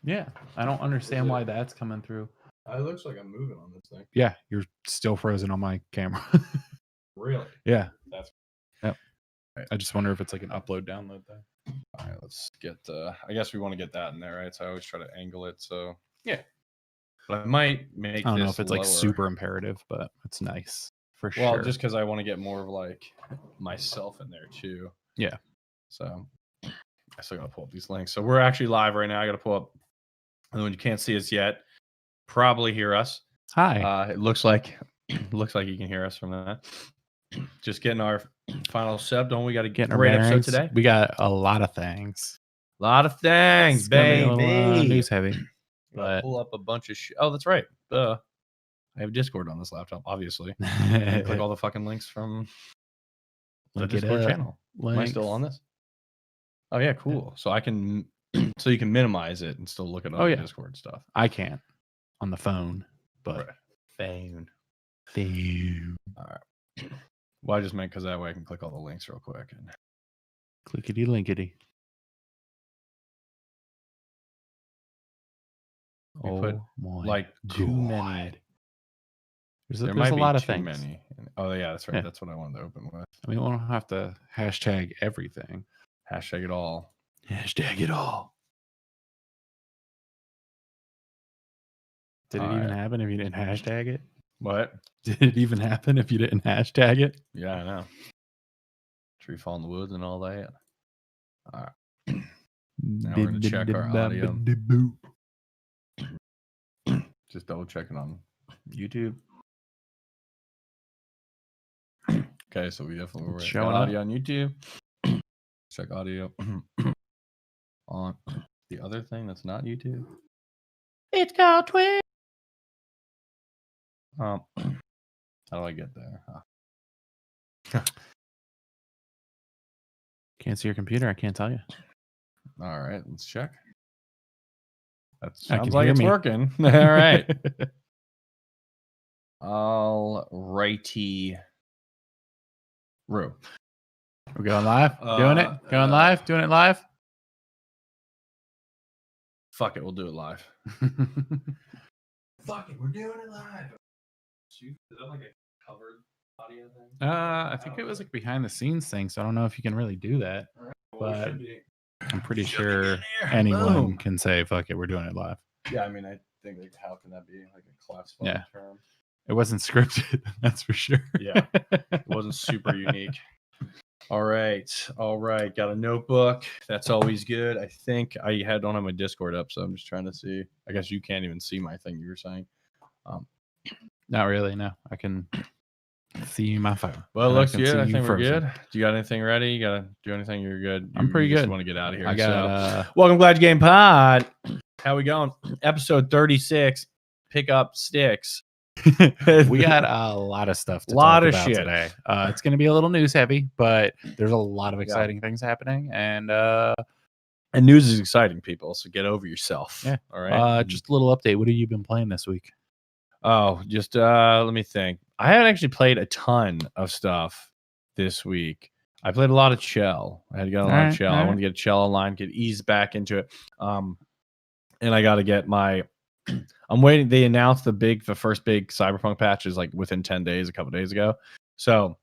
Yeah, I don't understand why that's coming through. It looks like I'm moving on this thing. Yeah, you're still frozen on my camera. Really? Yeah. That's Yep. right. I just wonder if it's like an upload download thing. All right, let's get I guess we want to get that in there, right? So I always try to angle it. So Yeah. But I might make I don't this know if it's lower. like super imperative, but it's nice for Well, sure. just because I want to get more of like myself in there too. Yeah. So I still gotta pull up these links. So we're actually live right now. I gotta pull up. And when you can't see us yet, probably hear us. Hi. It looks like you can hear us from that. Just getting our final sub. Don't we got to get a great episode today? We got a lot of things. A lot of things, baby. A little, news heavy. But pull up a bunch of shit. Oh, that's right. I have Discord on this laptop, obviously. Click all the fucking links from the Discord channel. Links. Am I still on this? Oh yeah, cool. So I can, so you can minimize it and still look at all the Discord stuff. I can't on the phone, but phone. All right. Well, I just meant because that way I can click all the links real quick and clickety linkety. Put like too many. There might be a lot of things. Many. Oh yeah, that's right. Yeah. That's what I wanted to open with. I mean, we don't have to hashtag everything. Hashtag it all. Hashtag it all. Did it even happen if you didn't hashtag it? What? Did it even happen if you didn't hashtag it? Yeah, I know. Tree fall in the woods and all that. All right. Now we're going to check our audio. Just double checking on YouTube. Okay, so we definitely were showing audio on YouTube. Check audio on the other thing that's not YouTube. It's called Twitch. How do I get there? Can't see your computer. I can't tell you. All right, let's check. That sounds like it's working. All right. All righty. We're going live? Doing it? Going live? Doing it live? Fuck it. We'll do it live. Fuck it. We're doing it live. Is that like a covered audio thing? I think it was like behind the scenes thing, so I don't know if you can really do that. Right. Well, but I'm pretty sure anyone can say, fuck it, we're doing it live. Yeah, I mean, I think like, how can that be like a classified term? It wasn't scripted, that's for sure. Yeah, it wasn't super unique. All right. Got a notebook. That's always good. I think I don't have my Discord up, so I'm just trying to see. I guess you can't even see my thing you were saying. Not really, no. I can see my phone. Well, it looks good. I think we're good. Do you got anything ready? You got to do anything? You're good. I'm pretty good. I want to get out of here. I got welcome, Glad You Game Pod. How we going? Episode 36. Pick up sticks. We got a lot of stuff to talk about today. It's going to be a little news heavy, but there's a lot of exciting things happening, and news is exciting, people. So get over yourself. Yeah. All right. Just a little update. What have you been playing this week? Oh, just let me think. I haven't actually played a ton of stuff this week. I played a lot of Chell. I had to get a lot of Chell. I want to get Chell online, get eased back into it. And I got to get my. I'm waiting. They announced the first big Cyberpunk patch is like within 10 days, a couple days ago. So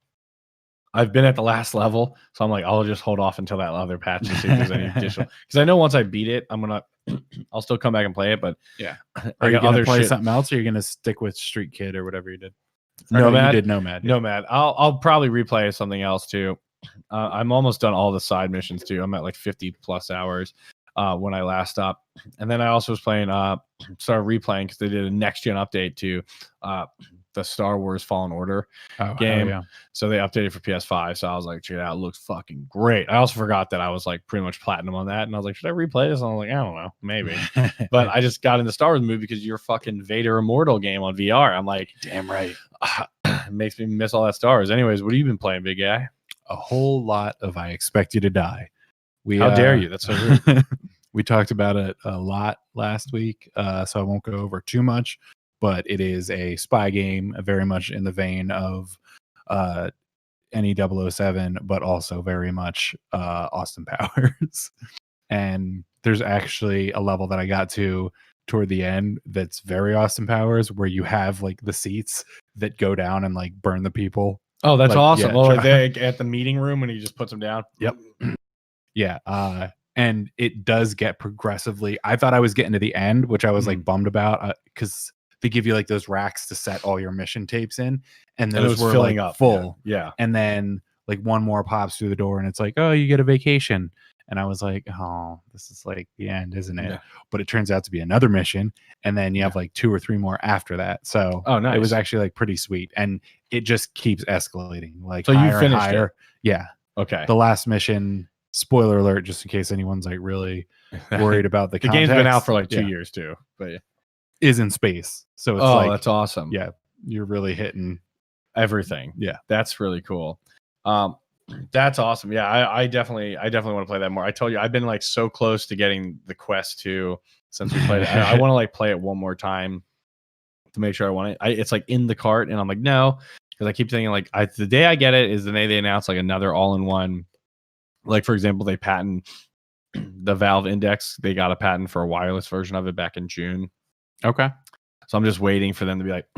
I've been at the last level. So I'm like, I'll just hold off until that other patch to see if there's any additional. Because I know once I beat it, I'll still come back and play it. But yeah, are you gonna play something else, or are you gonna stick with Street Kid or whatever you did? Nomad. You did Nomad. Yeah. Nomad. I'll probably replay something else too. I'm almost done all the side missions too. I'm at like 50 plus hours. When I last stopped. And then I also was playing, started replaying because they did a next gen update to the Star Wars Fallen Order game. Yeah. So they updated for PS5. So I was like, check it out. It looks fucking great. I also forgot that I was like pretty much platinum on that. And I was like, should I replay this? And I was like, I don't know, maybe. But I just got in the Star Wars movie because your fucking Vader Immortal game on VR. I'm like, damn right. It makes me miss all that Star Wars. Anyways, what have you been playing, big guy? A whole lot of I Expect You to Die. How dare you? That's so rude. We talked about it a lot last week, so I won't go over too much, but it is a spy game, very much in the vein of any 007, but also very much Austin Powers. and there's actually a level that I got to toward the end that's very Austin Powers, where you have like the seats that go down and like burn the people. Oh, that's like, awesome. yeah, Oh, like they at the meeting room when he just puts them down. Yep. Yeah. And it does get progressively. I thought I was getting to the end, which I was like bummed about, because they give you like those racks to set all your mission tapes in, and those were filling like up full. Yeah. And then like one more pops through the door, and it's like, oh, you get a vacation. And I was like, oh, this is like the end, isn't it? Yeah. But it turns out to be another mission, and then you have like 2 or 3 more after that. So nice. It was actually like pretty sweet, and it just keeps escalating. Like so higher you finished and higher. it. Yeah. Okay. The last mission. Spoiler alert, just in case anyone's like really worried about the game's been out for like 2 years too, but is in space. So it's like, that's awesome. Yeah, you're really hitting everything. Yeah, that's really cool. That's awesome. Yeah, I definitely want to play that more. I told you I've been like so close to getting the Quest 2 since we played it. I want to like play it one more time to make sure I want it. It's like in the cart, and I'm like, no, because I keep thinking like the day I get it is the day they announce like another all-in-one. Like, for example, they patent the Valve Index. They got a patent for a wireless version of it back in June. Okay. So I'm just waiting for them to be like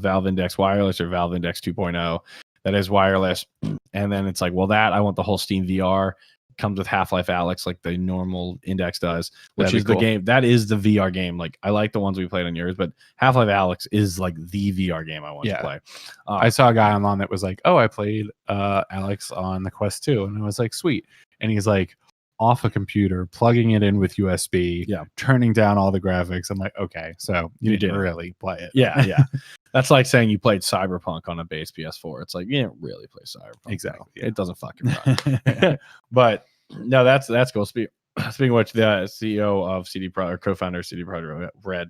Valve Index Wireless or Valve Index 2.0 that is wireless. And then it's like, well, that I want the whole Steam VR. Comes with Half-Life Alyx like the normal Index does, which is the game. That is the VR game. Like, I like the ones we played on yours, but Half-Life Alyx is like the VR game I want to play. I saw a guy online that was like, oh, I played Alyx on the Quest 2. And I was like, sweet. And he's like, off a computer, plugging it in with USB, turning down all the graphics. I'm like, okay, so you didn't really play it. Yeah. That's like saying you played Cyberpunk on a base PS4. It's like, you didn't really play Cyberpunk. Exactly. It doesn't fucking run. But no, that's cool. Speaking of which, the CEO of CD Projekt, or co-founder of CD Projekt Red,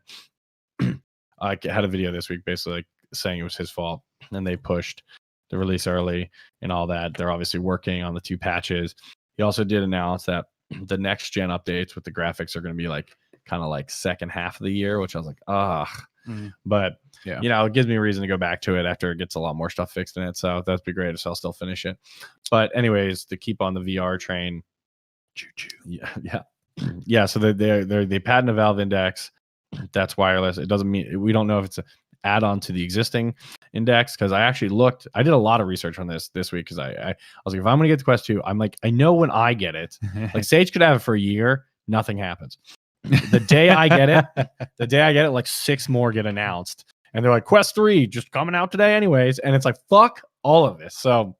I had a video this week basically like saying it was his fault, and they pushed the release early and all that. They're obviously working on the 2 patches. He also did announce that the next gen updates with the graphics are going to be like kind of like second half of the year, which I was like, but you know, it gives me a reason to go back to it after it gets a lot more stuff fixed in it. So that'd be great. So I'll still finish it. But anyways, to keep on the VR train, yeah. So they patent a Valve Index that's wireless. It doesn't mean we don't know if it's a add-on to the existing Index, because I actually looked. I did a lot of research on this week because I was like, if I'm gonna get the Quest 2, I'm like, I know when I get it, like Sage could have it for a year, nothing happens. The day I get it, like 6 more get announced, and they're like, Quest 3 just coming out today anyways, and it's like, fuck all of this. So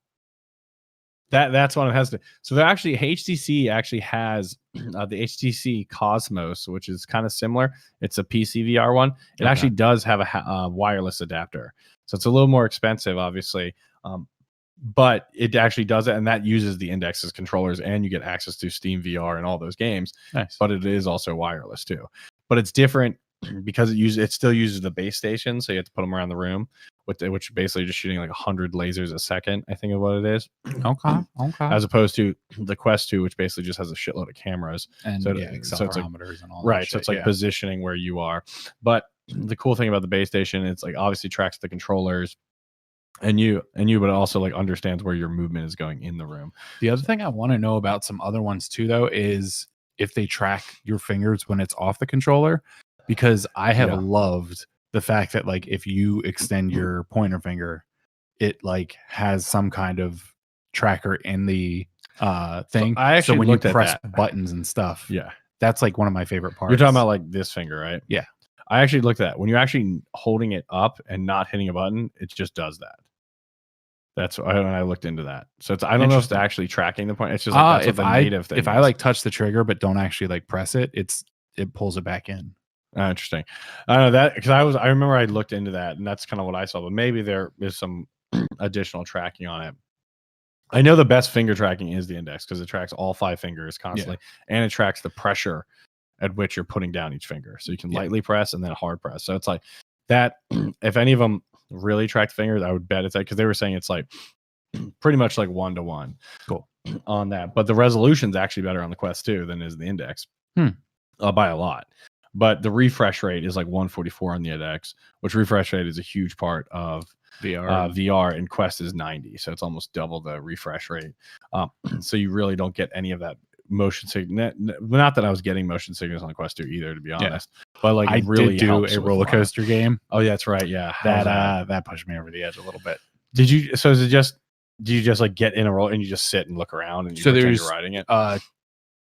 that's what it has to. So they're actually, HTC actually has the HTC Cosmos, which is kind of similar. It's a PC VR one. It actually does have a wireless adapter, so it's a little more expensive, obviously. But it actually does it, and that uses the Index's controllers, and you get access to Steam VR and all those games. Nice. But it is also wireless too. But it's different because it still uses the base station, so you have to put them around the room, which basically just shooting like 100 lasers a second, I think, of what it is. Okay. As opposed to the Quest 2, which basically just has a shitload of cameras and accelerometers and all that. Right, so it's like positioning where you are. But the cool thing about the base station, it's like obviously tracks the controllers and you, but it also like understands where your movement is going in the room. The other thing I want to know about some other ones too, though, is if they track your fingers when it's off the controller, because I have loved the fact that like if you extend your pointer finger, it like has some kind of tracker in the thing. So when you press buttons and stuff, that's like one of my favorite parts. You're talking about like this finger, right? Yeah. I actually looked at that. When you're actually holding it up and not hitting a button, it just does that. That's when I looked into that. So it's, I don't know if it's actually tracking the point. It's just like that's what the native thing is. I like touch the trigger but don't actually like press it, it pulls it back in. Interesting. I know that because I remember I looked into that, and that's kind of what I saw. But maybe there is some additional tracking on it. I know the best finger tracking is the Index because it tracks all 5 fingers constantly, and it tracks the pressure at which you're putting down each finger. So you can lightly press and then hard press. So it's like that. If any of them really tracked fingers, I would bet it's like, because they were saying it's like pretty much like 1-to-1. Cool on that. But the resolution's actually better on the Quest 2 than is the Index by a lot. But the refresh rate is like 144 on the Index, which refresh rate is a huge part of VR, and Quest is 90. So it's almost double the refresh rate. So you really don't get any of that motion sickness. Not that I was getting motion sickness on Quest 2 either, to be honest. But like I really did do a roller coaster game. Oh yeah, that's right. Yeah, that pushed me over the edge a little bit. Did you? So is it just? Do you just like get in a roll and you just sit and look around and you pretend you're riding it?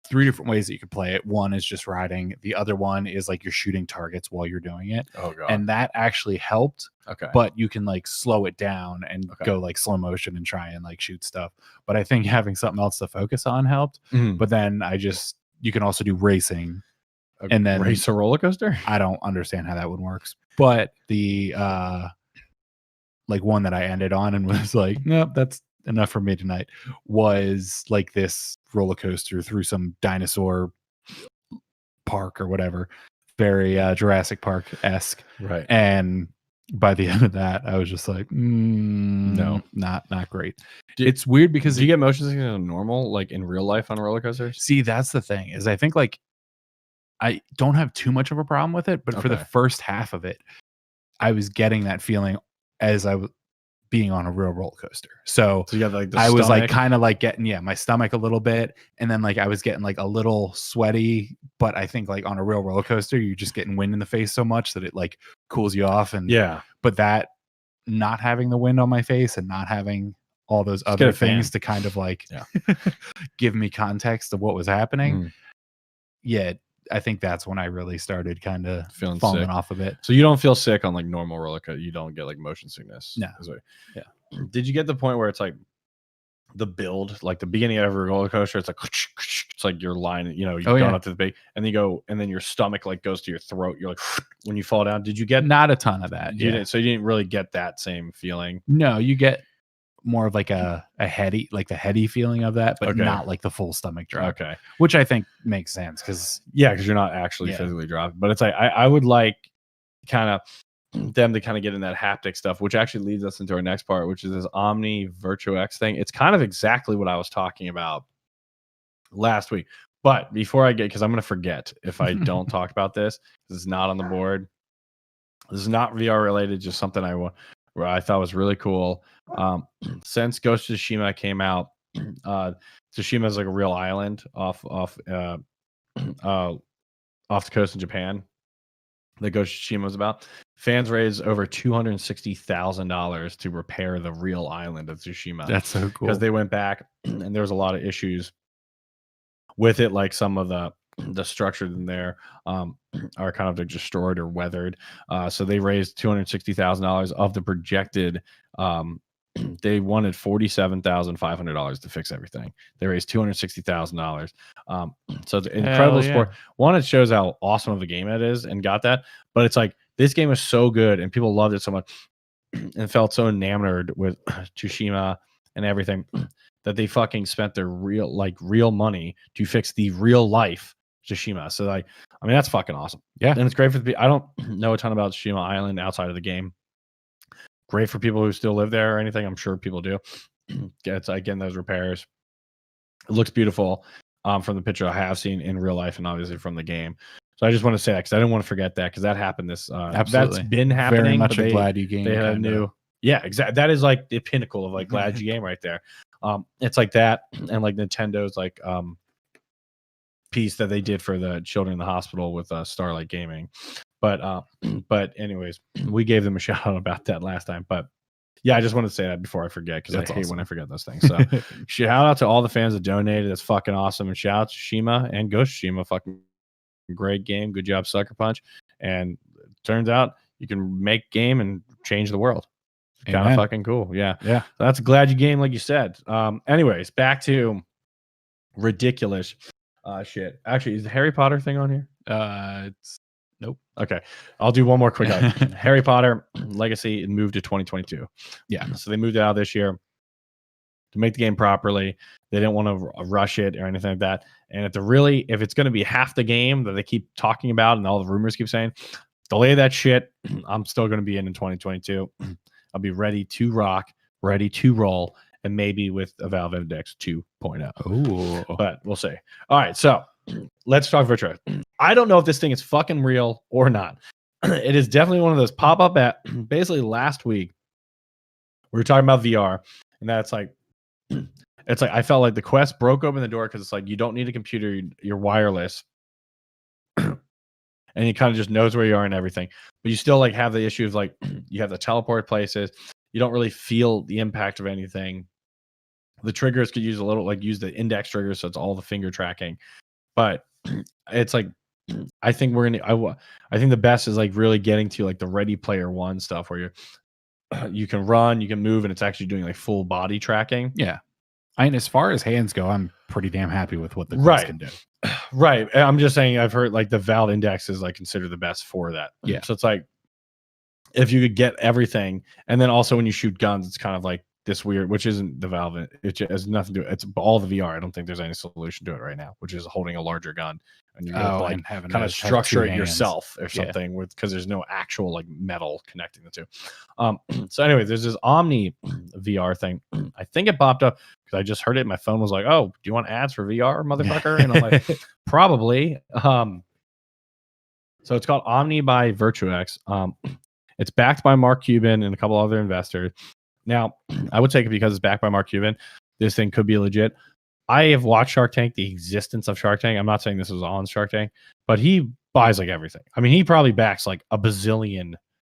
3 different ways that you could play it. One is just riding. The other one is like you're shooting targets while you're doing it. Oh god. And that actually helped. Okay. But you can like slow it down and go like slow motion and try and like shoot stuff. But I think having something else to focus on helped. But then you can also do racing. And then race a roller coaster? I don't understand how that one works. But the like one that I ended on and was like, nope, that's enough for me tonight, was like this roller coaster through some dinosaur park or whatever, very Jurassic Park-esque. Right. And by the end of that, I was just like, no, not great. It's weird because do you get motion sickness normal, like in real life on roller coasters? See, that's the thing, is I think like I don't have too much of a problem with it, but for the first half of it, I was getting that feeling as I was being on a real roller coaster. So you got like I was like kind of like getting my stomach a little bit, and then like I was getting like a little sweaty, but I think like on a real roller coaster you're just getting wind in the face so much that it like cools you off. And but that not having the wind on my face and not having all those other things to kind of like give me context of what was happening, I think that's when I really started kind of falling off a bit. So you don't feel sick on like normal roller coaster. You don't get like motion sickness. No. Did you get the point where it's like the build, like the beginning of every roller coaster, it's like your line, you're going up to the big, and then you go, and then your stomach like goes to your throat. You're like when you fall down. Did you get not a ton of that? So you didn't really get that same feeling. No, you get more of like a heady, like the heady feeling of that, but not like the full stomach drop. Okay. Which I think makes sense because you're not actually physically dropping. But it's like I would like kind of them to kind of get in that haptic stuff, which actually leads us into our next part, which is this Omni Virtual X thing. It's kind of exactly what I was talking about last week. But before I get, because I'm going to forget if I don't talk about this, this is not on the board. This is not VR related, just something I thought was really cool. Since Ghost of Tsushima came out, Tsushima is like a real island off the coast in Japan that Ghost of Tsushima was about. Fans raised over $260,000 to repair the real island of Tsushima. That's so cool because they went back and there was a lot of issues with it, like some of the structures in there are kind of destroyed or weathered. So they raised $260,000 of the projected. They wanted $47,500 to fix everything. They raised $260,000. So it's incredible sport. One, it shows how awesome of a game it is and got that. But it's like this game is so good and people loved it so much and felt so enamored with Tsushima and everything that they fucking spent their real money to fix the real life Tsushima. So like, I mean, that's fucking awesome. Yeah. And it's great for I don't know a ton about Tsushima Island outside of the game. Great for people who still live there or anything. I'm sure people do. It's getting those repairs. It looks beautiful from the picture I have seen in real life and obviously from the game. So I just want to say that because I didn't want to forget that because that happened this. Absolutely. That's been happening. Very much a glad you game. They had a new. Yeah, exactly. That is like the pinnacle of like glad you game right there. It's like that and like Nintendo's like piece that they did for the children in the hospital with Starlight Gaming. But anyways, we gave them a shout out about that last time. But yeah, I just want to say that before I forget because I hate when I forget those things. So shout out to all the fans that donated. That's fucking awesome. And shout out to Shima and Ghost Shima. Fucking great game. Good job, Sucker Punch. And it turns out you can make game and change the world. Kind of fucking cool. Yeah. Yeah. So that's a glad you game, like you said. Anyways, back to ridiculous shit. Actually, is the Harry Potter thing on here? It's nope. Okay. I'll do one more quick Harry Potter Legacy moved to 2022. Yeah. So they moved it out this year to make the game properly. They didn't want to rush it or anything like that. And if it's going to be half the game that they keep talking about and all the rumors keep saying, delay that shit. I'm still going to be in 2022. I'll be ready to rock, ready to roll, and maybe with a Valve Index 2.0. Oh, but we'll see. All right, so let's talk virtual. I don't know if this thing is fucking real or not. It is definitely one of those pop-up at basically last week. We were talking about VR, and that's like it's like I felt like the Quest broke open the door because it's like you don't need a computer, you're wireless, and it kind of just knows where you are and everything. But you still like have the issue of like you have the teleport places. You don't really feel the impact of anything. The triggers could use use the index triggers, so it's all the finger tracking. But it's like I think I think the best is like really getting to like the Ready Player One stuff where you can run, you can move, and it's actually doing like full body tracking. Yeah. As far as hands go, I'm pretty damn happy with what the Quest can do. Right. I'm just saying I've heard like the Valve Index is like considered the best for that. Yeah. So it's like if you could get everything, and then also when you shoot guns, it's kind of like this weird, which isn't the Valve. It has nothing to do. It's all the VR. I don't think there's any solution to it right now, which is holding a larger gun and you have to like kind of structure it yourself or something because there's no actual like metal connecting the two. So anyway, there's this Omni VR thing. I think it popped up because I just heard it. My phone was like, "Oh, do you want ads for VR, motherfucker?" And I'm like, "Probably." So it's called Omni by Virtuex. It's backed by Mark Cuban and a couple other investors. Now, I would take it because it's backed by Mark Cuban. This thing could be legit. I have watched Shark Tank, the existence of Shark Tank. I'm not saying this was on Shark Tank, but he buys like everything. I mean, he probably backs like a bazillion,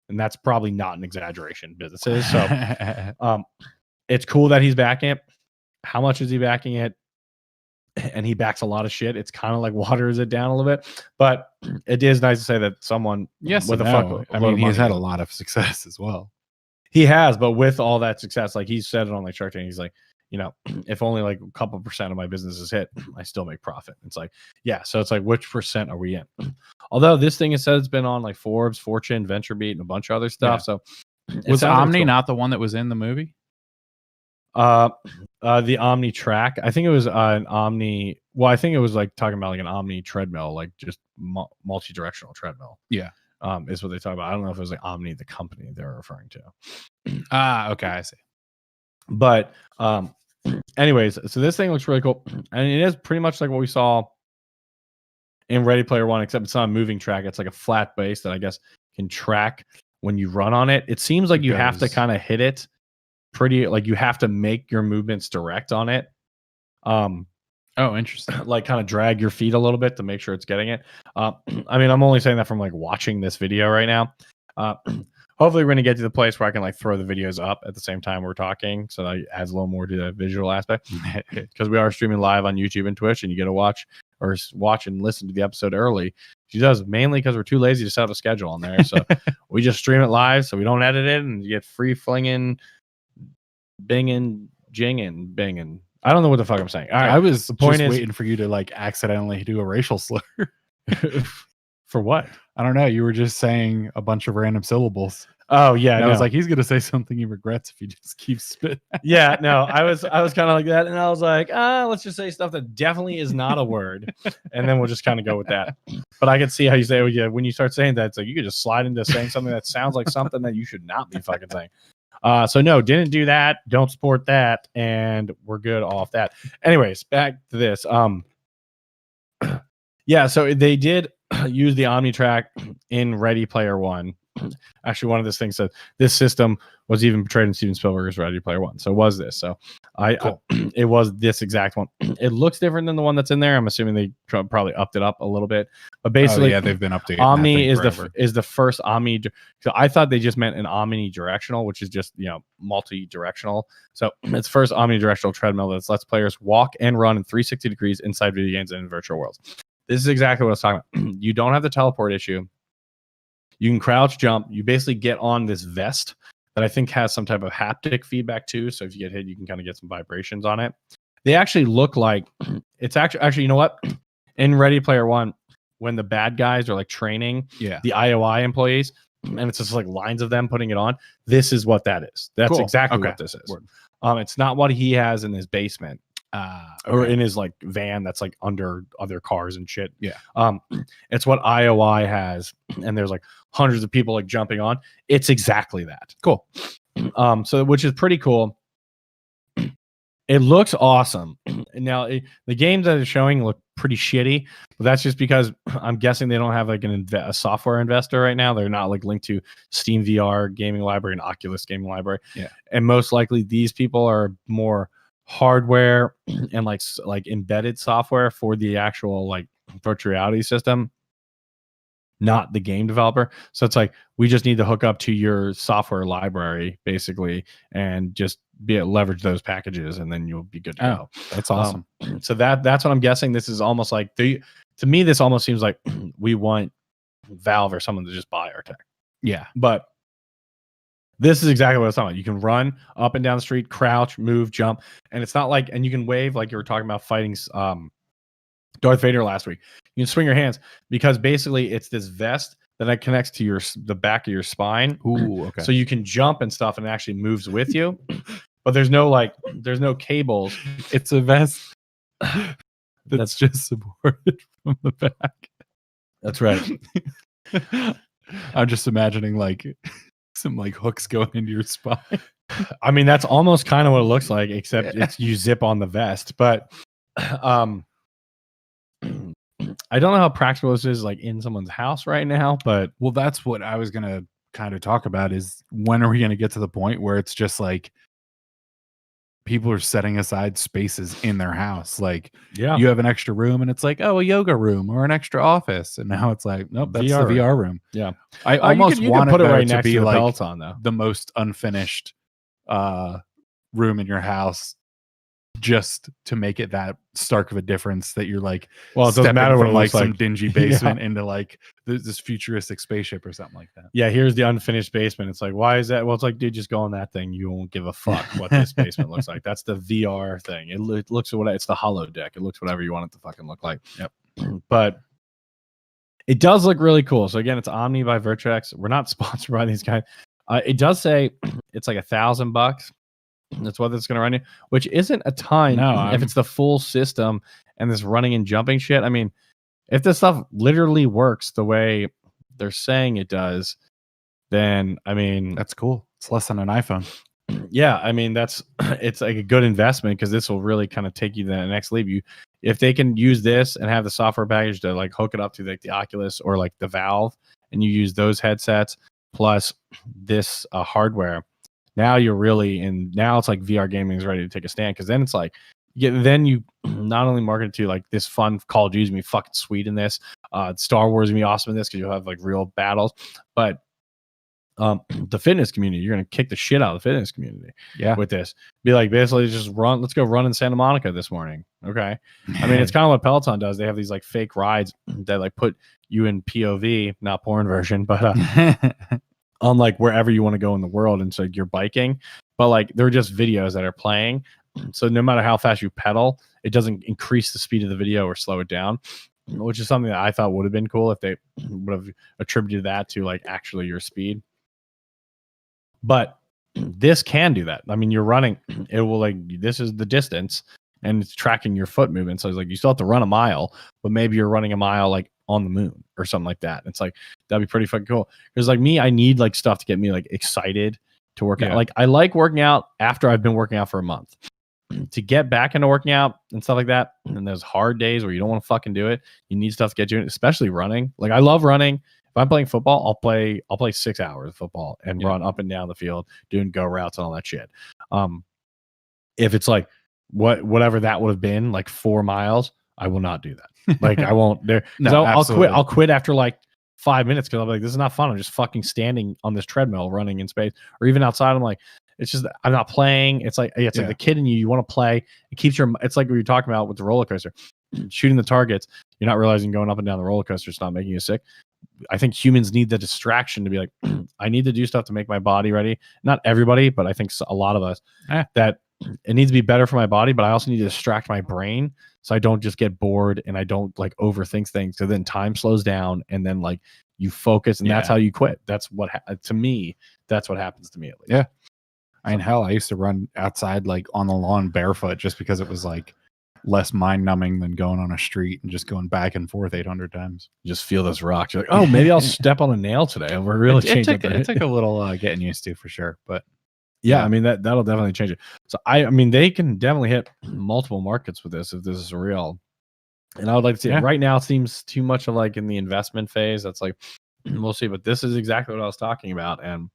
and that's probably not an exaggeration, businesses. So it's cool that he's backing it. How much is he backing it? And he backs a lot of shit. It's kind of like waters it down a little bit, but it is nice to say that someone with I mean, he's had a lot of success as well. He has, but with all that success, like he said it on like Shark Tank, he's like, you know, if only like a couple percent of my business is hit, I still make profit. It's like, yeah. So it's like, which percent are we in? Although this thing, it said it's been on like Forbes, Fortune, VentureBeat, and a bunch of other stuff. Yeah. So was Omni not the one that was in the movie? The Omni track. I think it was an Omni. Well, I think it was like talking about like an Omni treadmill, like just multi-directional treadmill. Yeah. Is what they talk about. I don't know if it was like Omni, the company they're referring to. Okay, I see. But anyways, so this thing looks really cool. And it is pretty much like what we saw in Ready Player One, except it's not a moving track. It's like a flat base that I guess can track when you run on it. It seems like you have to kind of hit it pretty, like you have to make your movements direct on it. Oh, interesting. Like kind of drag your feet a little bit to make sure it's getting it. I mean, I'm only saying that from like watching this video right now. Hopefully we're going to get to the place where I can like throw the videos up at the same time we're talking. So that adds a little more to the visual aspect because we are streaming live on YouTube and Twitch and you get to watch and listen to the episode early. She does mainly because we're too lazy to set up a schedule on there. So we just stream it live so we don't edit it and you get free flinging, binging, jinging, binging. I don't know what the fuck I'm saying. All right. I was waiting for you to like accidentally do a racial slur. For what? I don't know. You were just saying a bunch of random syllables. Oh yeah. I was like, he's gonna say something he regrets if he just keeps spitting. Yeah, no, I was kind of like that, and I was like, let's just say stuff that definitely is not a word, and then we'll just kind of go with that. But I can see how you say, yeah, when you start saying that, it's like you could just slide into saying something that sounds like something that you should not be fucking saying. So no, didn't do that. Don't support that, and we're good off that. Anyways, back to this. Yeah, so they did use the Omnitrack in Ready Player One. Actually, one of those things said this system was even portrayed in Steven Spielberg's Ready Player One. So it was this. So it was this exact one. It looks different than the one that's in there. I'm assuming they probably upped it up a little bit. But basically, yeah, they've been updating. Omni is the first Omni. So I thought they just meant an omnidirectional, which is just multi-directional. So it's first omnidirectional treadmill that lets players walk and run in 360 degrees inside video games and in virtual worlds. This is exactly what I was talking about. You don't have the teleport issue. You can crouch jump. You basically get on this vest that I think has some type of haptic feedback too. So if you get hit, you can kind of get some vibrations on it. They actually look like it's actually, you know what? In Ready Player One, when the bad guys are like training the IOI employees, and it's just like lines of them putting it on, this is what that is. That's exactly what this is. It's not what he has in his basement. Or in his like van that's like under other cars and shit. Yeah. It's what IOI has, and there's like hundreds of people like jumping on. It's exactly that. Cool. So which is pretty cool. It looks awesome. Now the games that it's showing look pretty shitty, but that's just because I'm guessing they don't have like a software investor right now. They're not like linked to Steam VR gaming library and Oculus gaming library. Yeah. And most likely these people are more hardware and like embedded software for the actual like virtual reality system, not the game developer. So it's like we just need to hook up to your software library basically and just leverage those packages, and then you'll be good to go. That's awesome. So that's what I'm guessing. This is almost like to me this almost seems like we want Valve or someone to just buy our tech. Yeah, but this is exactly what I was talking about. You can run up and down the street, crouch, move, jump, and it's not like, and you can wave like you were talking about fighting Darth Vader last week. You can swing your hands because basically it's this vest that connects to the back of your spine. Ooh, okay. So you can jump and stuff, and it actually moves with you. But there's no cables. It's a vest that's just supported from the back. That's right. I'm just imagining like some like hooks going into your spine. I mean, that's almost kind of what it looks like, except it's you zip on the vest. But I don't know how practical this is like in someone's house right now. But well, that's what I was gonna kind of talk about is when are we gonna get to the point where it's just like people are setting aside spaces in their house. Like you have an extra room and it's like, oh, a yoga room or an extra office. And now it's like, nope, that's the VR room. Yeah. I almost want put it right to next be to the like Peloton, though. The most unfinished room in your house, just to make it that stark of a difference that you're like, well, it doesn't matter from what like some like. dingy basement into like this futuristic spaceship or something like that. Yeah, here's the unfinished basement. It's like, why is that? Well, it's like, dude, just go on that thing. You won't give a fuck what this basement looks like. That's the VR thing. It looks at it's the holodeck. It looks whatever you want it to fucking look like. Yep. But it does look really cool. So again, it's Omni by Virtuex. We're not sponsored by these guys. It does say it's like $1,000. That's what it's going to run you, which isn't a ton. No, if it's the full system and this running and jumping shit. I mean, if this stuff literally works the way they're saying it does, then I mean, that's cool. It's less than an iPhone. Yeah, I mean it's like a good investment because this will really kind of take you to the next leap. If they can use this and have the software package to like hook it up to like the Oculus or like the Valve, and you use those headsets plus this hardware, now you're really in. Now it's like VR gaming is ready to take a stand, because then it's like, then you not only market it to like this fun Call of Duty is gonna be fucking sweet in this, Star Wars is gonna be awesome in this because you'll have like real battles, but the fitness community, you're gonna kick the shit out of the fitness community. Yeah, with this, be like basically just run. Let's go run in Santa Monica this morning. Okay, I mean it's kind of what Peloton does. They have these like fake rides that like put you in POV, not porn version, but on like wherever you want to go in the world, and so you're biking, but like they're just videos that are playing. So no matter how fast you pedal, it doesn't increase the speed of the video or slow it down, which is something that I thought would have been cool if they would have attributed that to like actually your speed. But this can do that. I mean, you're running, it will like, this is the distance and it's tracking your foot movement. So it's like, you still have to run a mile, but maybe you're running a mile like on the moon or something like that. It's like, that'd be pretty fucking cool. Because like me, I need like stuff to get me like excited to work out. Like I like working out after I've been working out for a month. To get back into working out and stuff like that, and those hard days where you don't want to fucking do it, you need stuff to get you in, especially running. Like I love running. If I'm playing football, I'll play 6 hours of football and run up and down the field doing go routes and all that shit. If it's like whatever that would have been, like 4 miles, I will not do that. Like I won't there. No, I'll quit. I'll quit after like 5 minutes because I'll be like, this is not fun. I'm just fucking standing on this treadmill running in space, or even outside. I'm like, it's just I'm not playing. It's like like the kid in you. You want to play. It keeps your. It's like we were talking about with the roller coaster, shooting the targets. You're not realizing going up and down the roller coaster is not making you sick. I think humans need the distraction to be like, I need to do stuff to make my body ready. Not everybody, but I think a lot of us that it needs to be better for my body, but I also need to distract my brain so I don't just get bored and I don't like overthink things. So then time slows down and then like you focus and that's how you quit. That's what to me, that's what happens to me at least. Yeah. I mean, hell, I used to run outside like on the lawn barefoot just because it was like less mind numbing than going on a street and just going back and forth 800 times. You just feel those rocks. You're like, oh, maybe I'll step on a nail today. We're really changing it. It took a little getting used to for sure, but yeah, I mean that'll definitely change it. So I mean they can definitely hit multiple markets with this if this is real. And I would like to see it. Right now it seems too much of like in the investment phase. That's like we'll see, but this is exactly what I was talking about, and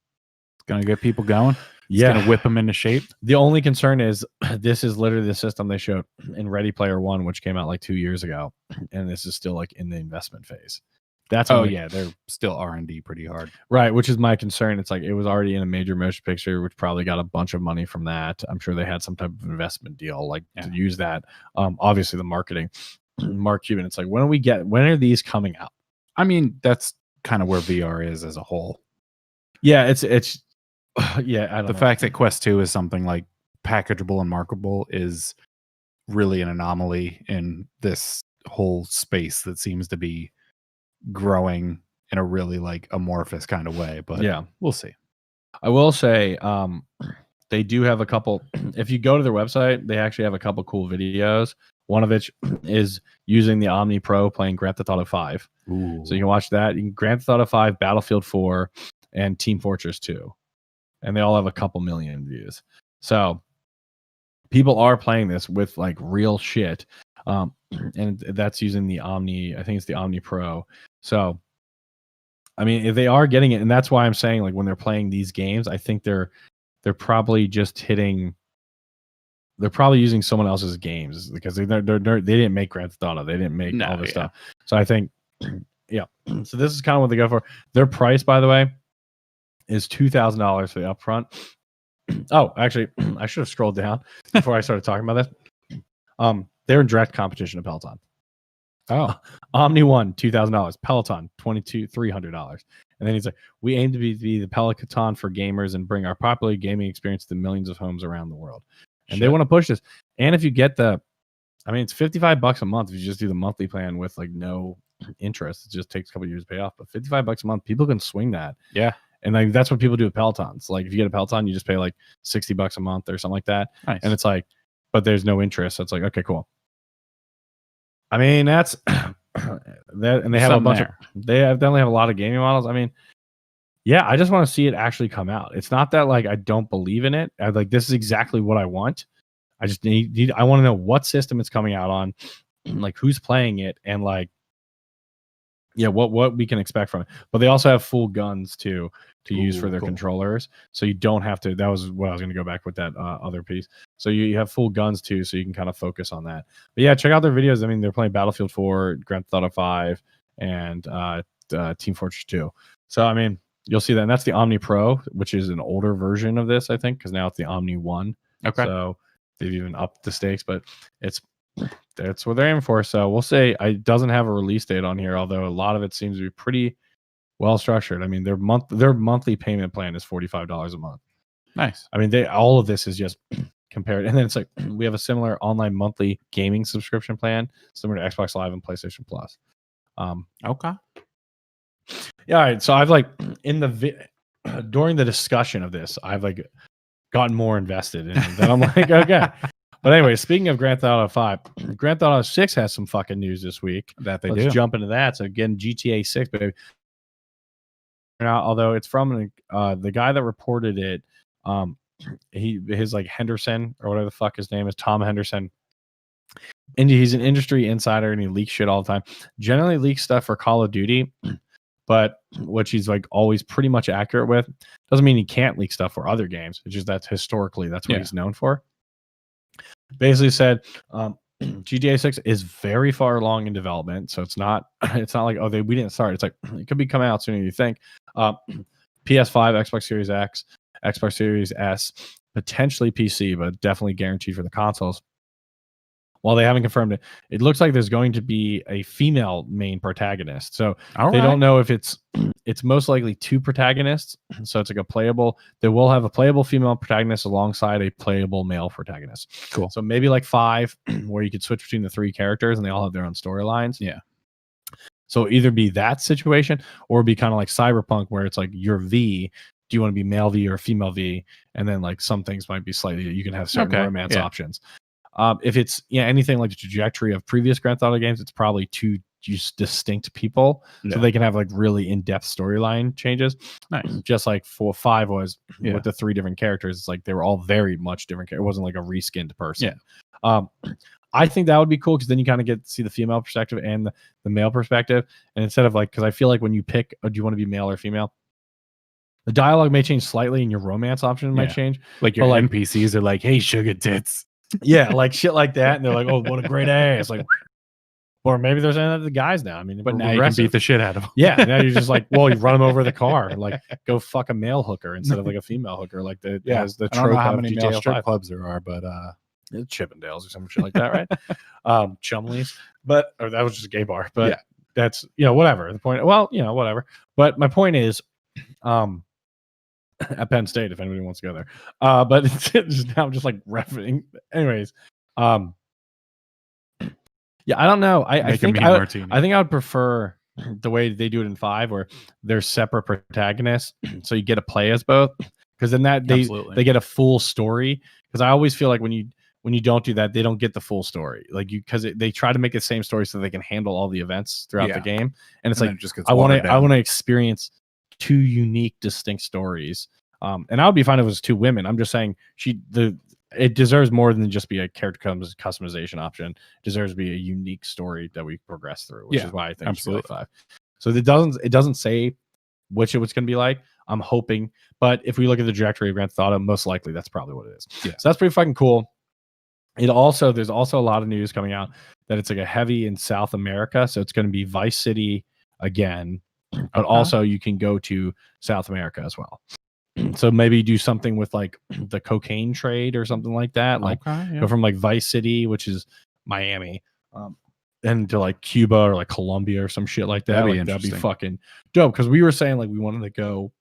it's gonna get people going. It's going to whip them into shape. The only concern is this is literally the system they showed in Ready Player One, which came out like 2 years ago, and this is still like in the investment phase. That's yeah, they're still R&D pretty hard, right? Which is my concern. It's like it was already in a major motion picture, which probably got a bunch of money from that. I'm sure they had some type of investment deal, like to use that. Obviously the marketing, Mark Cuban. It's like when are these coming out? I mean, that's kind of where VR is as a whole. Yeah, it's yeah. I don't know. Fact that Quest 2 is something like packageable and marketable is really an anomaly in this whole space that seems to be growing in a really like amorphous kind of way, but yeah, we'll see. I will say they do have a couple. If you go to their website, they actually have a couple cool videos. One of which is using the Omni Pro playing Grand Theft Auto 5. Ooh. So you can watch that. You can Grand Theft Auto 5, Battlefield 4, and Team Fortress 2. And they all have a couple million views. So people are playing this with like real shit. And that's using the Omni, I think it's the Omni Pro. So, I mean, if they are getting it, and that's why I'm saying like when they're playing these games, I think they're probably just hitting. They're probably using someone else's games because they didn't make Grand Theft Auto. They didn't make all this stuff. So I think, yeah. So this is kind of what they go for. Their price, by the way, is $2,000 for the upfront. Oh, actually, I should have scrolled down before I started talking about this. They're in direct competition to Peloton. Oh, Omni One, $2,000. Peloton, $300. And then he's like, we aim to be the Peloton for gamers and bring our popular gaming experience to millions of homes around the world. And they want to push this. And if you get it's $55 a month if you just do the monthly plan with like no interest. It just takes a couple of years to pay off. But $55 a month, people can swing that. Yeah. And like that's what people do with Pelotons. Like if you get a Peloton, you just pay like $60 a month or something like that. Nice. And it's like, but there's no interest. So it's like, okay, cool. I mean, that's that, and they have they definitely have a lot of gaming models. I mean, yeah, I just want to see it actually come out. It's not that like I don't believe in it. Like this is exactly what I want. I just I want to know what system it's coming out on, like who's playing it, and like what we can expect from it. But they also have full guns to use for their controllers, so you don't have to. That was what I was going to go back with that other piece. So you have full guns too, so you can kind of focus on that. But yeah, check out their videos. I mean, they're playing Battlefield 4, Grand Theft Auto 5, and Team Fortress 2. So I mean, you'll see that, and that's the Omni Pro, which is an older version of this, I think, because now it's the Omni 1. Okay. So they've even upped the stakes, but that's what they're aiming for. So we'll say it doesn't have a release date on here, although a lot of it seems to be pretty well structured. I mean, their monthly payment plan is $45 a month. Nice. I mean, all of this is just compared, and then it's like we have a similar online monthly gaming subscription plan, similar to Xbox Live and PlayStation Plus. Okay. Yeah. All right. So I've like during the discussion of this, I've like gotten more invested in it. Then I'm like, okay. But anyway, speaking of Grand Theft Auto 5, Grand Theft Auto 6 has some fucking news this week. Let's jump into that. So again, GTA 6, baby. Now, although it's from the guy that reported it, his like Henderson or whatever the fuck his name is, Tom Henderson. And he's an industry insider and he leaks shit all the time. Generally leaks stuff for Call of Duty, but which he's like always pretty much accurate with. Doesn't mean he can't leak stuff for other games. It's just that's historically that's what he's known for. Basically said GTA 6 is very far along in development, so it's not like we didn't start. It's like it could be coming out sooner than you think. PS5, Xbox Series X, Xbox Series S, potentially PC, but definitely guaranteed for the consoles. While they haven't confirmed it, it looks like there's going to be a female main protagonist. So they don't know if it's most likely two protagonists. So it's like a playable. They will have a playable female protagonist alongside a playable male protagonist. Cool. So maybe like 5, where you could switch between the 3 characters and they all have their own storylines. Yeah. So either be that situation or be kind of like Cyberpunk, where it's like you're V. Do you want to be male V or female V? And then like some things might be slightly. You can have certain romance options. If it's anything like the trajectory of previous Grand Theft Auto games, it's probably 2 just distinct people, so they can have like really in-depth storyline changes. Nice. Just like 5 was with the 3 different characters. It's like they were all very much different. It wasn't like a reskinned person. Yeah. I think that would be cool because then you kind of get to see the female perspective and the male perspective. And instead of like, because I feel like when you pick, do you want to be male or female? The dialogue may change slightly, and your romance option might change. Like your NPCs are like, "Hey, sugar tits." Yeah, like shit like that, and they're like, "Oh, what a great ass!" Like, or maybe there's the guys now. I mean, but now you can beat the shit out of them. Yeah, now you're just like, well, you run them over the car, like go fuck a male hooker instead of like a female hooker, like has the trope. I don't know how many male strip clubs there are, but Chippendales or some shit like that, right? Chumley's, or that was just a gay bar, but that's whatever. The point, whatever. But my point is, at Penn State, if anybody wants to go there, but it's just now just like referencing. Anyways, yeah, I don't know. I think I would prefer the way they do it in 5, where they're separate protagonists, so you get to play as both, because then they get a full story. Because I always feel like when you don't do that, they don't get the full story. Like because they try to make the same story so they can handle all the events throughout the game, and it's I want to experience 2 unique, distinct stories. And I would be fine if it was 2 women. I'm just saying it deserves more than just be a character customization option. It deserves to be a unique story that we progress through, which is why I think absolutely 5. So it doesn't say which it was going to be like. I'm hoping, but if we look at the trajectory of Grand Theft Auto, most likely that's probably what it is. Yeah. So that's pretty fucking cool. There's also a lot of news coming out that it's like a heavy in South America. So it's going to be Vice City again, but also you can go to South America as well. So maybe do something with like the cocaine trade or something like that. Like go from like Vice City, which is Miami, and to like Cuba or like Colombia or some shit like that. That'd be fucking dope. Because we were saying like we wanted to go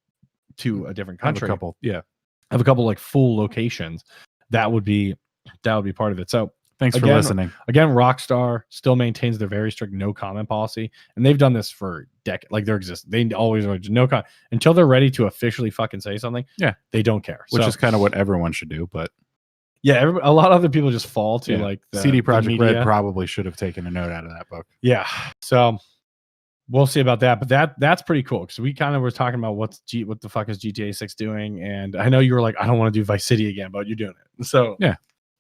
to a different country. Have a couple like full locations. That would be part of it. So thanks for listening. Again, Rockstar still maintains their very strict no comment policy, and they've done this for decades. Like they always are no comment until they're ready to officially fucking say something. Yeah, they don't care, which is kind of what everyone should do. But yeah, a lot of other people just fall to like CD Projekt Red probably should have taken a note out of that book. Yeah, so we'll see about that. But that's pretty cool because we kind of were talking about what the fuck is GTA 6 doing, and I know you were like, I don't want to do Vice City again, but you're doing it. So yeah.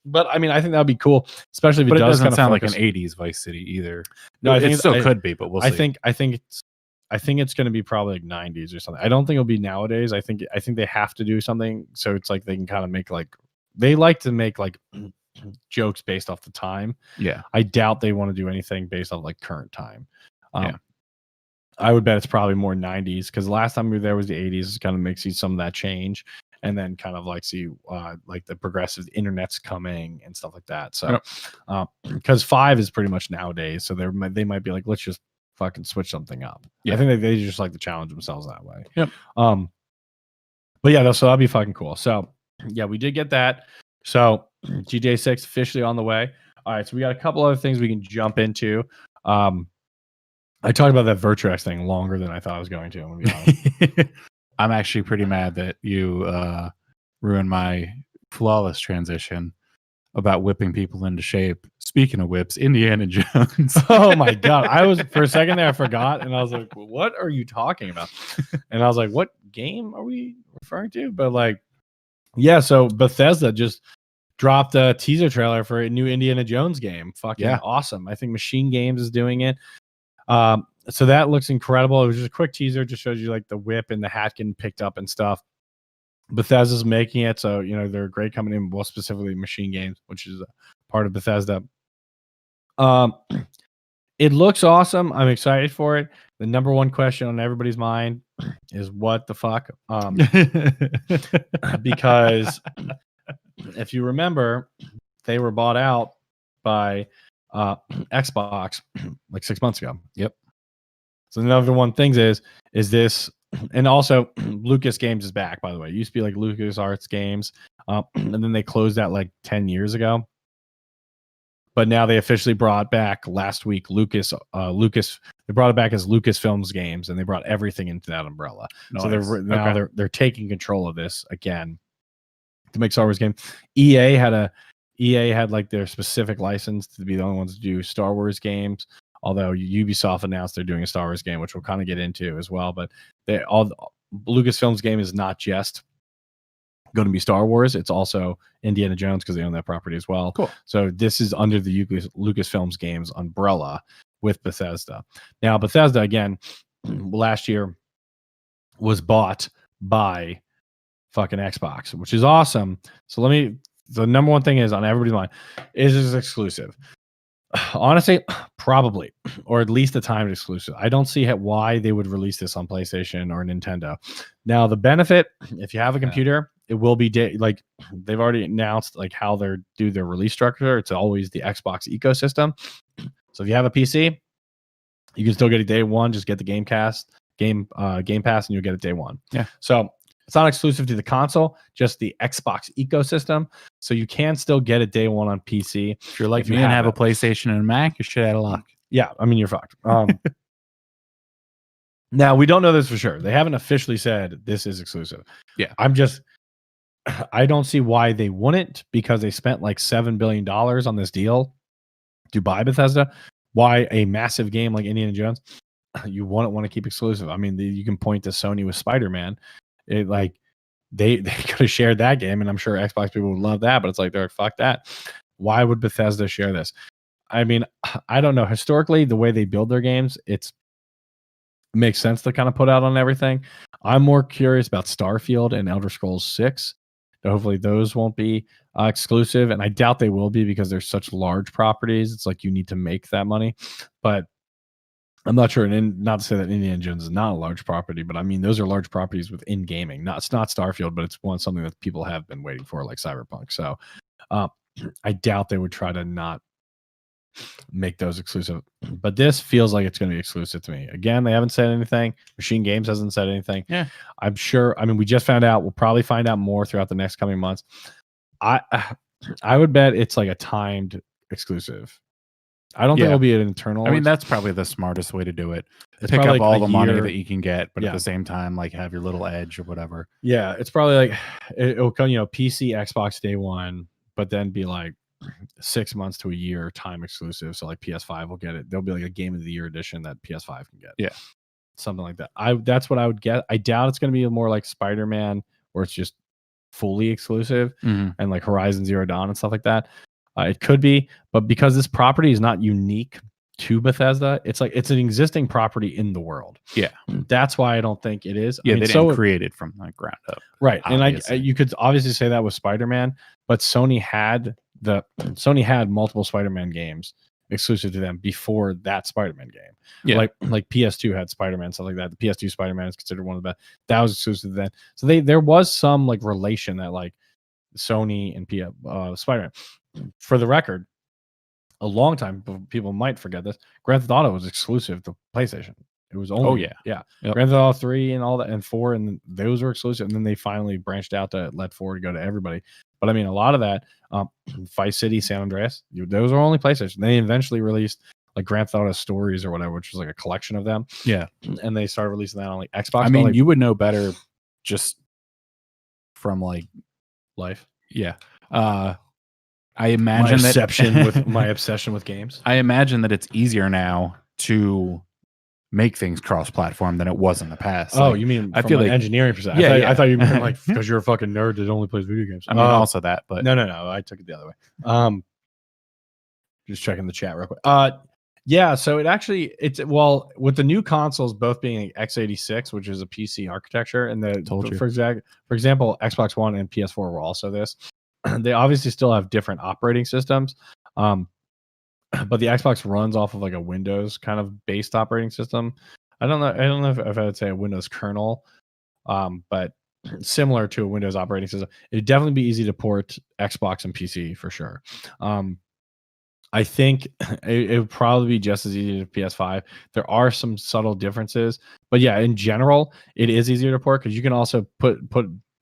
But I mean, I think that'd be cool, especially if it doesn't sound like an '80s Vice City either. No, I think it still could be, but we'll see. I think it's going to be probably like '90s or something. I don't think it'll be nowadays. I think they have to do something so it's like they can kind of make like they like to make like jokes based off the time. Yeah, I doubt they want to do anything based off like current time. I would bet it's probably more '90s because the last time we were there was the '80s. It kind of makes you some of that change. And then kind of like see like the progressive internet's coming and stuff like that. So because 5 is pretty much nowadays. So they might be like, let's just fucking switch something up. Yeah. I think they just like to challenge themselves that way. Yep. But yeah, so that'd be fucking cool. So yeah, we did get that. So GTA 6 officially on the way. All right, so we got a couple other things we can jump into. I talked about that Virtuex thing longer than I thought I was going to. I'm gonna be honest. I'm actually pretty mad that you ruined my flawless transition about whipping people into shape. Speaking of whips, Indiana Jones. Oh my God. I was for a second there, I forgot. And I was like, what are you talking about? And I was like, what game are we referring to? But like, yeah, so Bethesda just dropped a teaser trailer for a new Indiana Jones game. Fucking awesome. I think Machine Games is doing it. So that looks incredible. It was just a quick teaser, just shows you like the whip and the hat getting picked up and stuff. Bethesda's making it, so they're a great company, well, specifically Machine Games, which is a part of Bethesda. It looks awesome. I'm excited for it. The number one question on everybody's mind is what the fuck? Because if you remember, they were bought out by Xbox like 6 months ago. Yep. So the number one thing is this, and also Lucas Games is back, by the way. It used to be like Lucas Arts Games, and then they closed that like 10 years ago. But now they officially brought back last week Lucas. They brought it back as Lucasfilms Games, and they brought everything into that umbrella. Nice. So they're taking control of this again to make Star Wars games. EA had like their specific license to be the only ones to do Star Wars games. Although Ubisoft announced they're doing a Star Wars game, which we'll kind of get into as well. But Lucasfilms game is not just going to be Star Wars. It's also Indiana Jones because they own that property as well. Cool. So this is under the Lucasfilms games umbrella with Bethesda. Now, Bethesda, again, last year was bought by fucking Xbox, which is awesome. So the number one thing is on everybody's mind, is this exclusive? Honestly, probably, or at least a timed exclusive. I don't see why they would release this on PlayStation or Nintendo. Now, the benefit, if you have a computer, it will be like they've already announced like how they do their release structure. It's always the Xbox ecosystem. So if you have a PC, you can still get it day one. Just get the Game Pass, and you'll get it day one. Yeah. So it's not exclusive to the console, just the Xbox ecosystem. So you can still get it day one on PC. If you're like me and have a PlayStation and a Mac, you're shit out of luck. Yeah, I mean, you're fucked. Now, we don't know this for sure. They haven't officially said this is exclusive. Yeah. I don't see why they wouldn't, because they spent like $7 billion on this deal to buy Bethesda. Why a massive game like Indiana Jones, you wouldn't want to keep exclusive? I mean, you can point to Sony with Spider-Man. It like they could have shared that game, and I'm sure Xbox people would love that, but it's like, they're like, fuck that. Why would Bethesda share this? I mean, I don't know. Historically, the way they build their games, it makes sense to kind of put out on everything. I'm more curious about Starfield and Elder Scrolls 6. Hopefully those won't be exclusive, and I doubt they will be because they're such large properties. It's like you need to make that money, but I'm not sure. And not to say that Indiana Jones is not a large property, but I mean, those are large properties within gaming. It's not Starfield, but it's something that people have been waiting for, like Cyberpunk. So I doubt they would try to not make those exclusive. But this feels like it's going to be exclusive to me. Again, they haven't said anything. Machine Games hasn't said anything. Yeah, I'm sure. I mean, we just found out. We'll probably find out more throughout the next coming months. I would bet it's like a timed exclusive. I don't think it'll be an internal. I mean, that's probably the smartest way to do it. It's pick up like all the money that you can get, but Yeah. at the same time, like have your little edge or whatever. Yeah, it's probably like it'll come, PC, Xbox day one, but then be like 6 months to a year time exclusive. So like PS5 will get it. There'll be like a Game of the Year edition that PS5 can get. Yeah, something like that. That's what I would get. I doubt it's going to be more like Spider-Man, where it's just fully exclusive, and like Horizon Zero Dawn and stuff like that. It could be, but because this property is not unique to Bethesda, it's like it's an existing property in the world. Yeah, that's why I don't think it is. Yeah, they didn't create it from the ground up, right? Obviously. And you could obviously say that with Spider-Man, but Sony had multiple Spider-Man games exclusive to them before that Spider-Man game. Yeah, like PS2 had Spider-Man, stuff like that. The PS2 Spider-Man is considered one of the best. That was exclusive to them. So there was some like relation that like Sony and Spider-Man. For the record, a long time, people might forget this, Grand Theft Auto was exclusive to PlayStation. It was only Grand Theft Auto 3 and all that, and 4, and those were exclusive, and then they finally branched out to let 4 go to everybody. But I mean, a lot of that, Vice City, San Andreas, those are only PlayStation. They eventually released like Grand Theft Auto Stories or whatever, which was like a collection of them. Yeah, and they started releasing that on like Xbox. I mean, you would know better just from like life. Yeah. I imagine my obsession with games. I imagine that it's easier now to make things cross-platform than it was in the past. Oh, you mean I feel like engineering perspective? Yeah, I thought you meant like because you're a fucking nerd that only plays video games. I mean, also that, but no, I took it the other way. Just checking the chat real quick. Yeah, so it's with the new consoles both being x86, which is a PC architecture, and for example, Xbox One and PS4 were also this. They obviously still have different operating systems, but the Xbox runs off of like a Windows kind of based operating system. I don't know if I would say a Windows kernel, but similar to a Windows operating system. It'd definitely be easy to port Xbox and PC for sure. I think it would probably be just as easy to PS5. There are some subtle differences, but yeah, in general, it is easier to port because you can also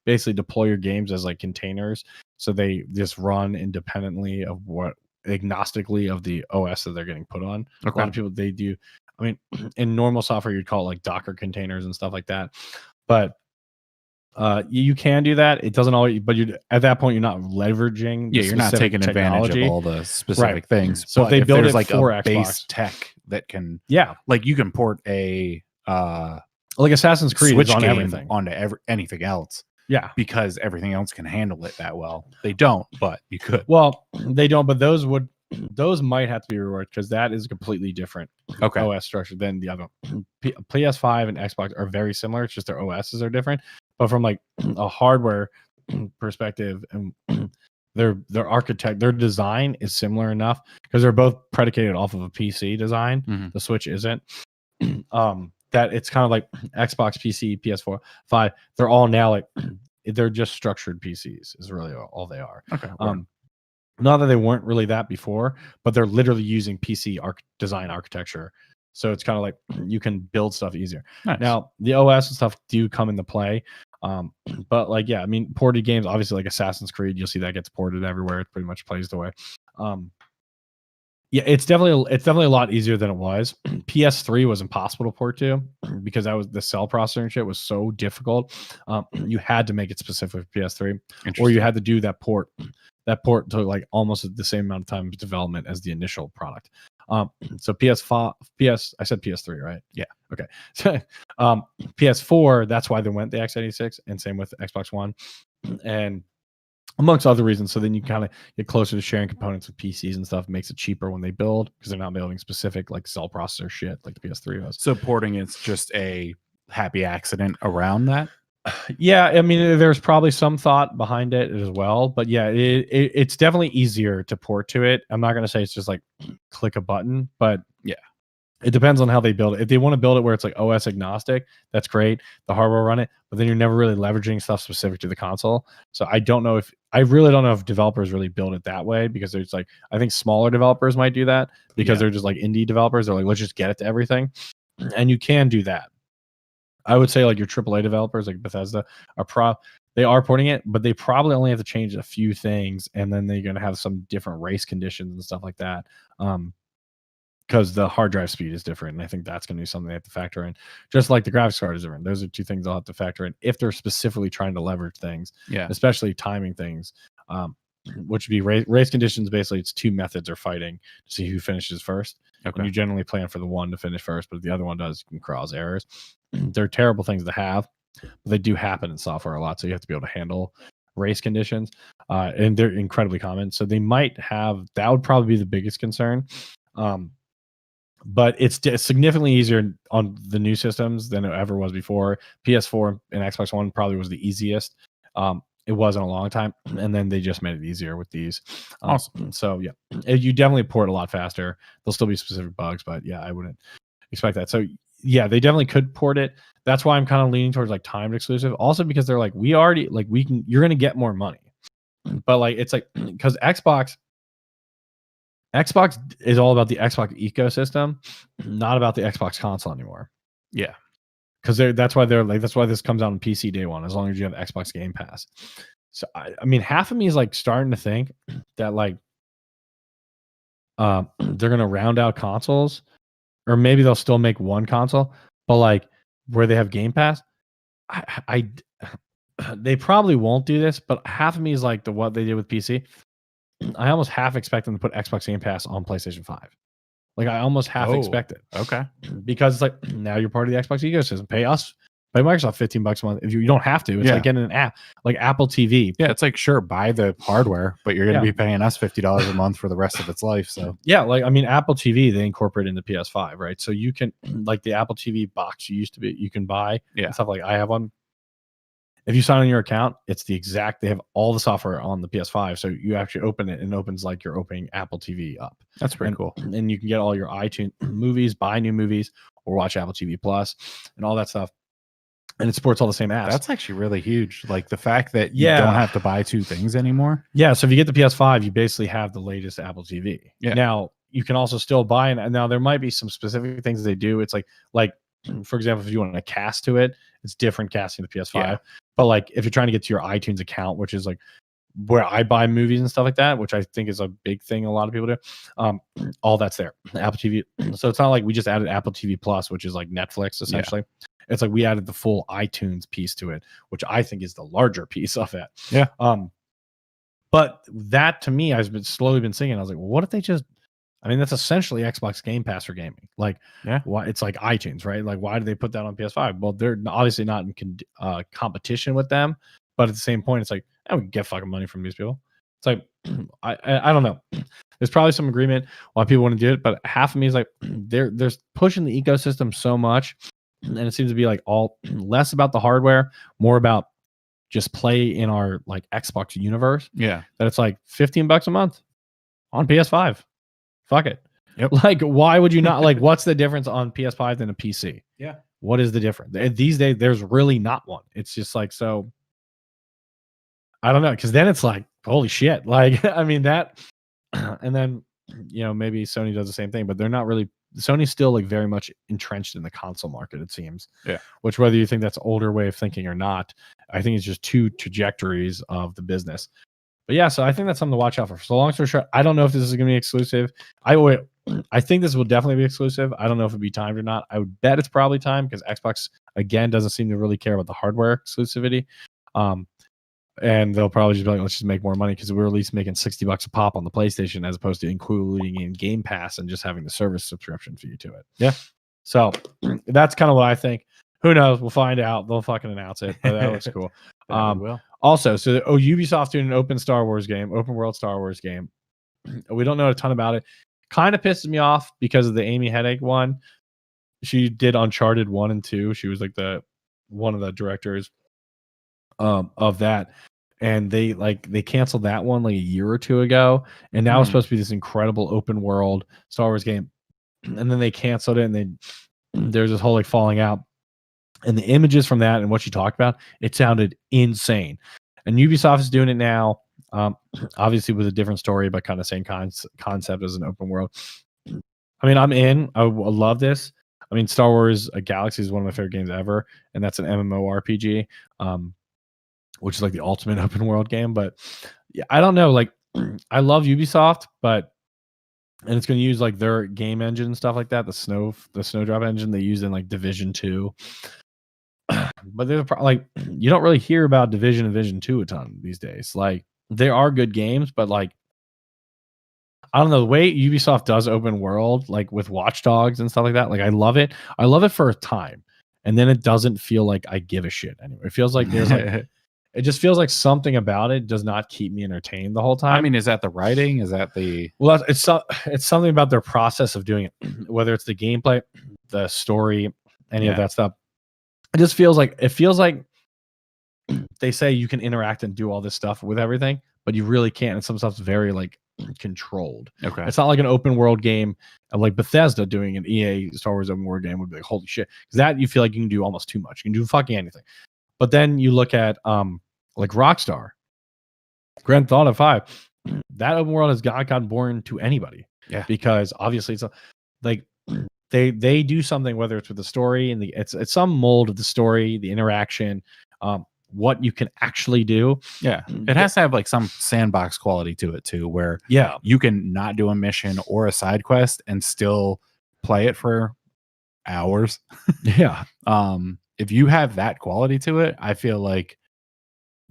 basically deploy your games as like containers, so they just run independently of agnostically of the OS that they're getting put on. Okay. A lot of people they do. I mean, in normal software, you'd call it like Docker containers and stuff like that, but you can do that. It doesn't always, but at that point, you're not leveraging. Yeah, you're not taking advantage of all the specific things. So if they build it like for a Xbox base tech that can, like you can port a like Assassin's Creed Switch on game everything onto anything else. Yeah, because everything else can handle it that well. They don't, but you could. Well, they don't, but those might have to be reworked because that is a completely different OS structure than the other. PS5 and Xbox are very similar. It's just their OSs are different. but from like a hardware perspective, and their design is similar enough because they're both predicated off of a PC design. Mm-hmm. The Switch isn't. That it's kind of like Xbox, PC, PS4, 5. They're all now like they're just structured PCs is really all they are. Okay. Not that they weren't really that before, but they're literally using PC design architecture. So it's kind of like you can build stuff easier. Nice. Now the OS and stuff do come into play. But like, yeah, I mean, ported games, obviously like Assassin's Creed, you'll see that gets ported everywhere. It pretty much plays the way. Yeah, it's definitely a lot easier than it was. PS3 was impossible to port to because that was the cell processor and shit was so difficult. You had to make it specific for PS3, or you had to do that port. That port took like almost the same amount of time of development as the initial product. So I said PS3, right? Yeah. Okay. So PS4, that's why they went the x86, and same with Xbox One, and amongst other reasons. So then you kind of get closer to sharing components with PCs and stuff. It makes it cheaper when they build because they're not building specific like cell processor shit like the PS3 was. So porting is just a happy accident around that. Yeah, I mean, there's probably some thought behind it as well, but yeah, it's definitely easier to port to it. I'm not going to say it's just like click a button, but yeah, it depends on how they build it. If they want to build it where it's like OS agnostic, that's great. The hardware will run it, but then you're never really leveraging stuff specific to the console. So I really don't know if developers really build it that way, because there's like, I think smaller developers might do that because they're just like indie developers. They're like, let's just get it to everything. And you can do that. I would say like your AAA developers like Bethesda they are porting it, but they probably only have to change a few things, and then they're going to have some different race conditions and stuff like that. Because the hard drive speed is different, and I think that's going to be something they have to factor in. Just like the graphics card is different. Those are two things they'll have to factor in if they're specifically trying to leverage things, especially timing things. Which would be race conditions. Basically, it's two methods are fighting to see who finishes first. Okay. And you generally plan for the one to finish first, but if the other one does, you can cause errors. They're terrible things to have, but they do happen in software a lot. So you have to be able to handle race conditions, and they're incredibly common. So they might have, that would probably be the biggest concern. But it's significantly easier on the new systems than it ever was before. PS4 and Xbox One probably was the easiest. It wasn't a long time, and then they just made it easier with these. Awesome. So yeah, you definitely port a lot faster. There'll still be specific bugs, but yeah, I wouldn't expect that. So yeah, they definitely could port it. That's why I'm kind of leaning towards like timed exclusive. Also because they're like, you're going to get more money, but like it's like because Xbox is all about the Xbox ecosystem, not about the Xbox console anymore. Yeah. Because that's why this comes out on PC day one, as long as you have Xbox Game Pass. So I mean, half of me is like starting to think that like they're gonna round out consoles, or maybe they'll still make one console, but like where they have Game Pass, they probably won't do this. But half of me is like what they did with PC. I almost half expect them to put Xbox Game Pass on PlayStation 5. Like I almost half expect it. Okay. Because it's like, now you're part of the Xbox ecosystem. Pay Microsoft $15 a month. If you don't have to, it's like getting an app like Apple TV. Yeah, it's like, sure, buy the hardware, but you're going to be paying us $50 a month for the rest of its life. So yeah, like I mean, Apple TV, they incorporate into PS5, right? So you can like the Apple TV box you can buy and stuff. Like I have one. If you sign on your account, it's the exact, they have all the software on the PS5. So you actually open it and it opens like you're opening Apple TV up. That's pretty cool. And you can get all your iTunes movies, buy new movies, or watch Apple TV Plus and all that stuff. And it supports all the same apps. That's actually really huge. Like the fact that you don't have to buy two things anymore. Yeah. So if you get the PS5, you basically have the latest Apple TV. Yeah. Now you can also still buy, and now there might be some specific things they do. It's like for example, if you want to cast to it, it's different casting to PS5. Yeah. But like if you're trying to get to your iTunes account, which is like where I buy movies and stuff like that, which I think is a big thing a lot of people do, all that's there. Apple TV. So it's not like we just added Apple TV Plus, which is like Netflix essentially. Yeah. It's like we added the full iTunes piece to it, which I think is the larger piece of it. Yeah. But that to me, I've slowly been thinking, I was like, well, what if they just, I mean, that's essentially Xbox Game Pass for gaming. Like, why it's like iTunes, right? Like, why do they put that on PS5? Well, they're obviously not in competition with them, but at the same point, it's like, we can get fucking money from these people. It's like, I don't know. There's probably some agreement why people want to do it, but half of me is like, they're pushing the ecosystem so much, and it seems to be like all less about the hardware, more about just play in our like Xbox universe. Yeah. That it's like $15 a month on PS5. Fuck it. Yep. Like, why would you not? Like, what's the difference on PS5 than a PC? Yeah. What is the difference? These days, there's really not one. It's just like, so I don't know. Cause then it's like, holy shit. Like, I mean, that, and then, you know, maybe Sony does the same thing, but they're not really, Sony's still like very much entrenched in the console market, it seems. Yeah. Which, whether you think that's older way of thinking or not, I think it's just two trajectories of the business. But yeah, so I think that's something to watch out for. So long story short, I don't know if this is going to be exclusive. I think this will definitely be exclusive. I don't know if it'll be timed or not. I would bet it's probably timed because Xbox again doesn't seem to really care about the hardware exclusivity. And they'll probably just be like, let's just make more money because we're at least making $60 a pop on the PlayStation as opposed to including in Game Pass and just having the service subscription fee to it. Yeah. So that's kind of what I think. Who knows? We'll find out. They'll fucking announce it. But that looks cool. Also, so Ubisoft doing an open world Star Wars game. We don't know a ton about it. Kind of pisses me off because of the Amy Hennig one. She did Uncharted 1 and 2. She was like one of the directors of that. And they canceled that one like a year or two ago. And now it's supposed to be this incredible open world Star Wars game. And then they canceled it, and there's this whole like falling out. And the images from that and what you talked about, it sounded insane. And Ubisoft is doing it now, obviously with a different story, but kind of same concept as an open world. I mean, I'm in. I love this. I mean, Star Wars Galaxy is one of my favorite games ever, and that's an MMORPG, which is like the ultimate open world game. But yeah, I don't know. Like, I love Ubisoft, and it's going to use like their game engine and stuff like that, the Snowdrop engine they use in like Division 2. But there's like, you don't really hear about Division and Division 2 a ton these days. Like, there are good games, but like, I don't know, the way Ubisoft does open world, like with Watch Dogs and stuff like that. Like, I love it. I love it for a time, and then it doesn't feel like I give a shit anymore. It feels like there's like, it just feels like something about it does not keep me entertained the whole time. I mean, is that the writing? Is that the? Well, it's something about their process of doing it, whether it's the gameplay, the story, any of that stuff. It just feels like they say you can interact and do all this stuff with everything, but you really can't. And some stuff's very like controlled. Okay. It's not like an open world game like Bethesda doing an EA Star Wars open world game would be like, holy shit. Because that you feel like you can do almost too much. You can do fucking anything. But then you look at like Rockstar, Grand Theft Auto 5, that open world has gotten boring to anybody. Yeah. Because obviously it's like they do something, whether it's with the story and it's some mold of the story, the interaction, what you can actually do. Yeah. It has to have like some sandbox quality to it too, where you can not do a mission or a side quest and still play it for hours. Yeah. If you have that quality to it, I feel like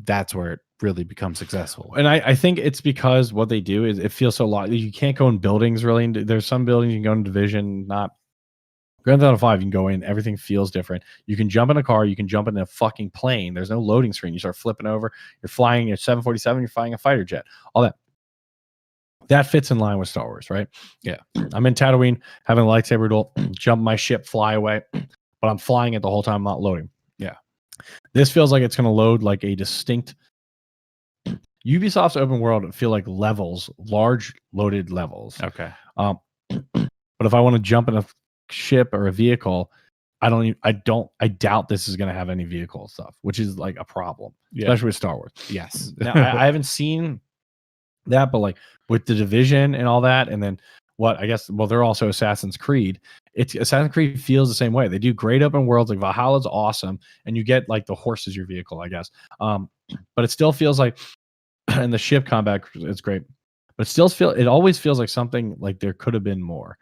that's where it really becomes successful. And I think it's because what they do is it feels so long. You can't go in buildings really. There's some buildings you can go in Division, not Grand Theft Auto 5. You can go in, everything feels different. You can jump in a car, you can jump in a fucking plane. There's no loading screen. You start flipping over. You're flying your 747. You're flying a fighter jet. All that. That fits in line with Star Wars, right? Yeah. I'm in Tatooine, having a lightsaber duel, jump my ship, fly away, but I'm flying it the whole time, I'm not loading. Yeah. This feels like it's going to load like a distinct. Ubisoft's open world feel like levels, large loaded levels. Okay. But if I want to jump in a ship or a vehicle, I doubt this is going to have any vehicle stuff, which is like a problem, especially with Star Wars. Yes. Now, I haven't seen that, but like with the Division and all that, and then they're also Assassin's Creed. Assassin's Creed feels the same way. They do great open worlds. Like Valhalla's awesome, and you get like the horse as your vehicle, I guess. But it still feels like, and the ship combat is great, but it always feels like something like there could have been more.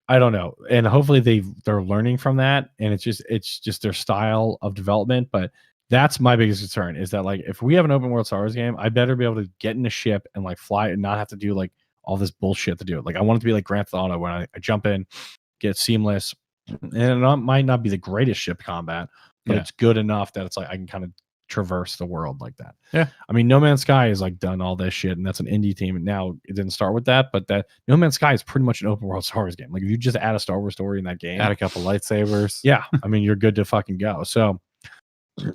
I don't know, and hopefully they're learning from that, and it's just their style of development. But that's my biggest concern, is that like if we have an open world Star Wars game, I better be able to get in a ship and like fly and not have to do like all this bullshit to do it. Like I want it to be like Grand Theft Auto, when I jump in, get seamless, and it might not be the greatest ship combat, but it's good enough that it's like I can kind of traverse the world like that. Yeah. I mean, No Man's Sky has like done all this shit, and that's an indie team. And now it didn't start with that, but that No Man's Sky is pretty much an open world Star Wars game. Like if you just add a Star Wars story in that game, add a couple lightsabers. Yeah. I mean, you're good to fucking go. So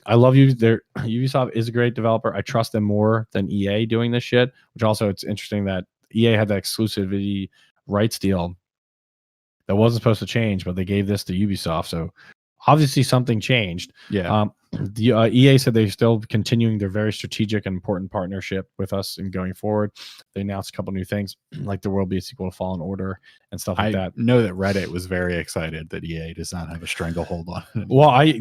I love you. Ubisoft is a great developer. I trust them more than EA doing this shit. Which also, it's interesting that EA had that exclusivity rights deal that wasn't supposed to change, but they gave this to Ubisoft. So obviously something changed. Yeah. The EA said they're still continuing their very strategic and important partnership with us and going forward. They announced a couple new things, like there will be a sequel to Fallen Order and stuff like that. I know that Reddit was very excited that EA does not have a stranglehold on it. Well, I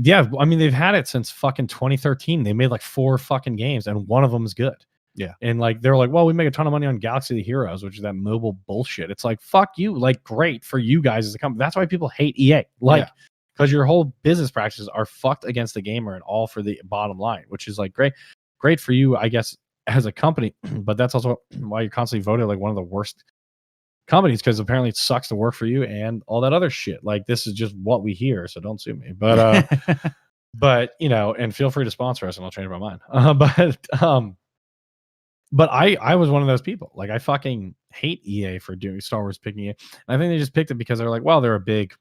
mean, they've had it since fucking 2013. They made like 4 fucking games, and one of them is good. Yeah. And like they're like, well, we make a ton of money on Galaxy of the Heroes, which is that mobile bullshit. It's like, fuck you. Like, great for you guys as a company. That's why people hate EA. Like, because your whole business practices are fucked against the gamer and all for the bottom line, which is like great for you, I guess, as a company. But that's also why you're constantly voted like one of the worst companies, because apparently it sucks to work for you and all that other shit. Like, this is just what we hear, so don't sue me. But but you know, and feel free to sponsor us and I'll change my mind. But I was one of those people. Like, I fucking hate EA for doing Star Wars, picking it. And I think they just picked it because they're like, well, they're a big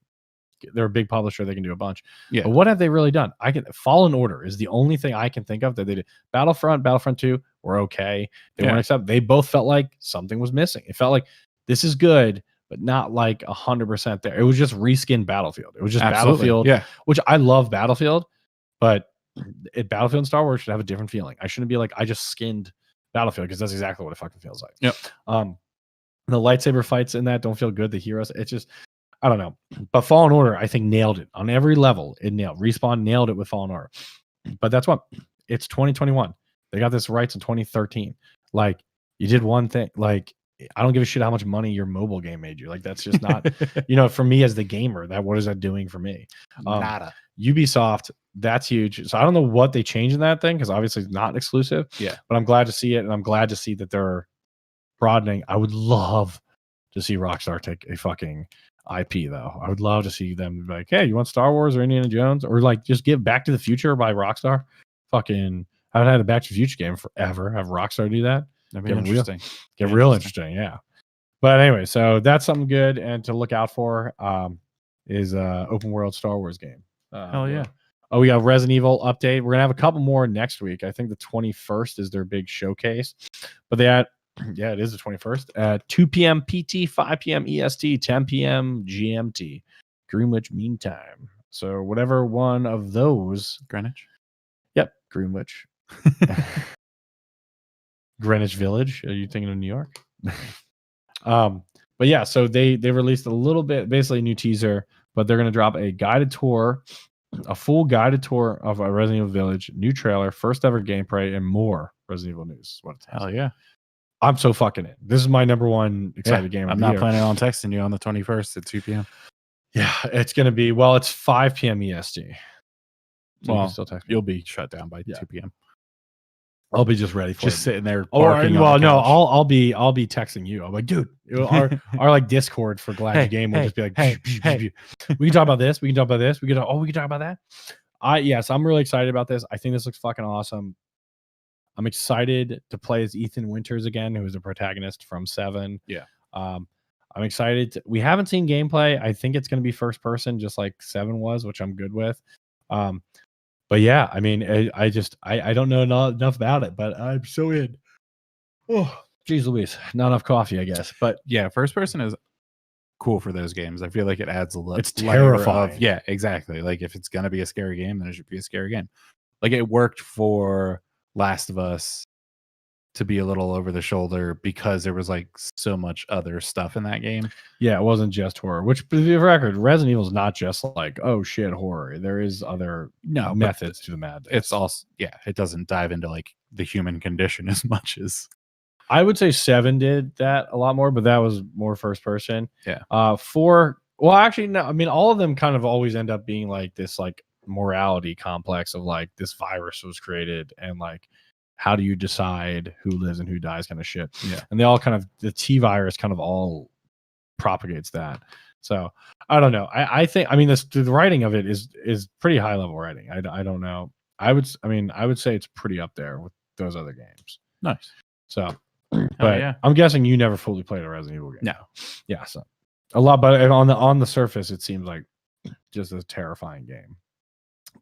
publisher. They can do a bunch. Yeah. But what have they really done? Fallen Order is the only thing I can think of that they did. Battlefront 2 were okay. They weren't accepted. They both felt like something was missing. It felt like this is good, but not like 100% there. It was just reskin Battlefield. It was just Battlefield. Yeah. Which I love Battlefield, but Battlefield and Star Wars should have a different feeling. I shouldn't be like, I just skinned Battlefield, because that's exactly what it fucking feels like. Yep. The lightsaber fights in that don't feel good. The heroes, it's just, I don't know. But Fallen Order, I think, nailed it on every level. It nailed. Respawn nailed it with Fallen Order. But that's what, it's 2021. They got this rights in 2013. Like, you did one thing. Like, I don't give a shit how much money your mobile game made you. Like, that's just not, you know, for me as the gamer, what is that doing for me? Nada. Ubisoft, that's huge. So I don't know what they changed in that thing, because obviously it's not exclusive. Yeah. But I'm glad to see it, and I'm glad to see that they're broadening. I would love to see Rockstar take a fucking IP, though. I would love to see them be like, hey, you want Star Wars or Indiana Jones? Or like just give Back to the Future by Rockstar. Fucking, I haven't had a Back to the Future game forever. Have Rockstar do that? That'd be interesting. Get real interesting, yeah. But anyway, so that's something good and to look out for. Is open world Star Wars game. Hell yeah. Oh, we got Resident Evil update. We're gonna have a couple more next week. I think the 21st is their big showcase. But they had, yeah, it is the 21st at 2 p.m. PT, 5 p.m. EST, 10 p.m. GMT, Greenwich Mean Time. So whatever one of those, Greenwich. Yep, Greenwich. Greenwich Village. Are you thinking of New York? But yeah, so they released a little bit, basically a new teaser, but they're going to drop a guided tour, a full guided tour of a Resident Evil Village, new trailer, first ever gameplay, and more Resident Evil news. Hell yeah. I'm so fucking in. This is my number one excited game. I'm not planning on texting you on the 21st at 2 p.m. Yeah, it's going to be, well, it's 5 p.m. EST. So well, you still text me. You'll be shut down by 2 p.m. I'll be just ready for just it. sitting there. I'll be texting you. I'm like, dude, our like Discord for Glad You Game will just be like, we can talk about this. We can talk about this. We can talk about that. Yes, I'm really excited about this. I think this looks fucking awesome. I'm excited to play as Ethan Winters again, who is the protagonist from 7. Yeah. I'm excited. We haven't seen gameplay. I think it's going to be first person, just like 7 was, which I'm good with. But yeah, I mean, I don't know enough about it, but I'm so in. Oh, geez Louise. Not enough coffee, I guess. But yeah, first person is cool for those games. I feel like it adds a little. It's terrifying. Yeah, exactly. Like, if it's going to be a scary game, then it should be a scary game. Like, it worked for Last of Us to be a little over the shoulder because there was like so much other stuff in that game. Yeah, it wasn't just horror, which, for the record, Resident Evil is not just like, oh shit, horror. There is other methods to the madness. It's also, it doesn't dive into like the human condition as much as, I would say 7 did that a lot more, but that was more first person. Yeah. 4, well, actually, no, I mean, all of them kind of always end up being like this like morality complex of like, this virus was created and like, how do you decide who lives and who dies, kind of shit. Yeah. And they all kind of, the T virus kind of all propagates that. So I don't know. I think, I mean, the writing of it is pretty high level writing. I don't know. I would say it's pretty up there with those other games. Nice. So, but yeah. I'm guessing you never fully played a Resident Evil game. No. Yeah. So a lot, but on the surface, it seems like just a terrifying game.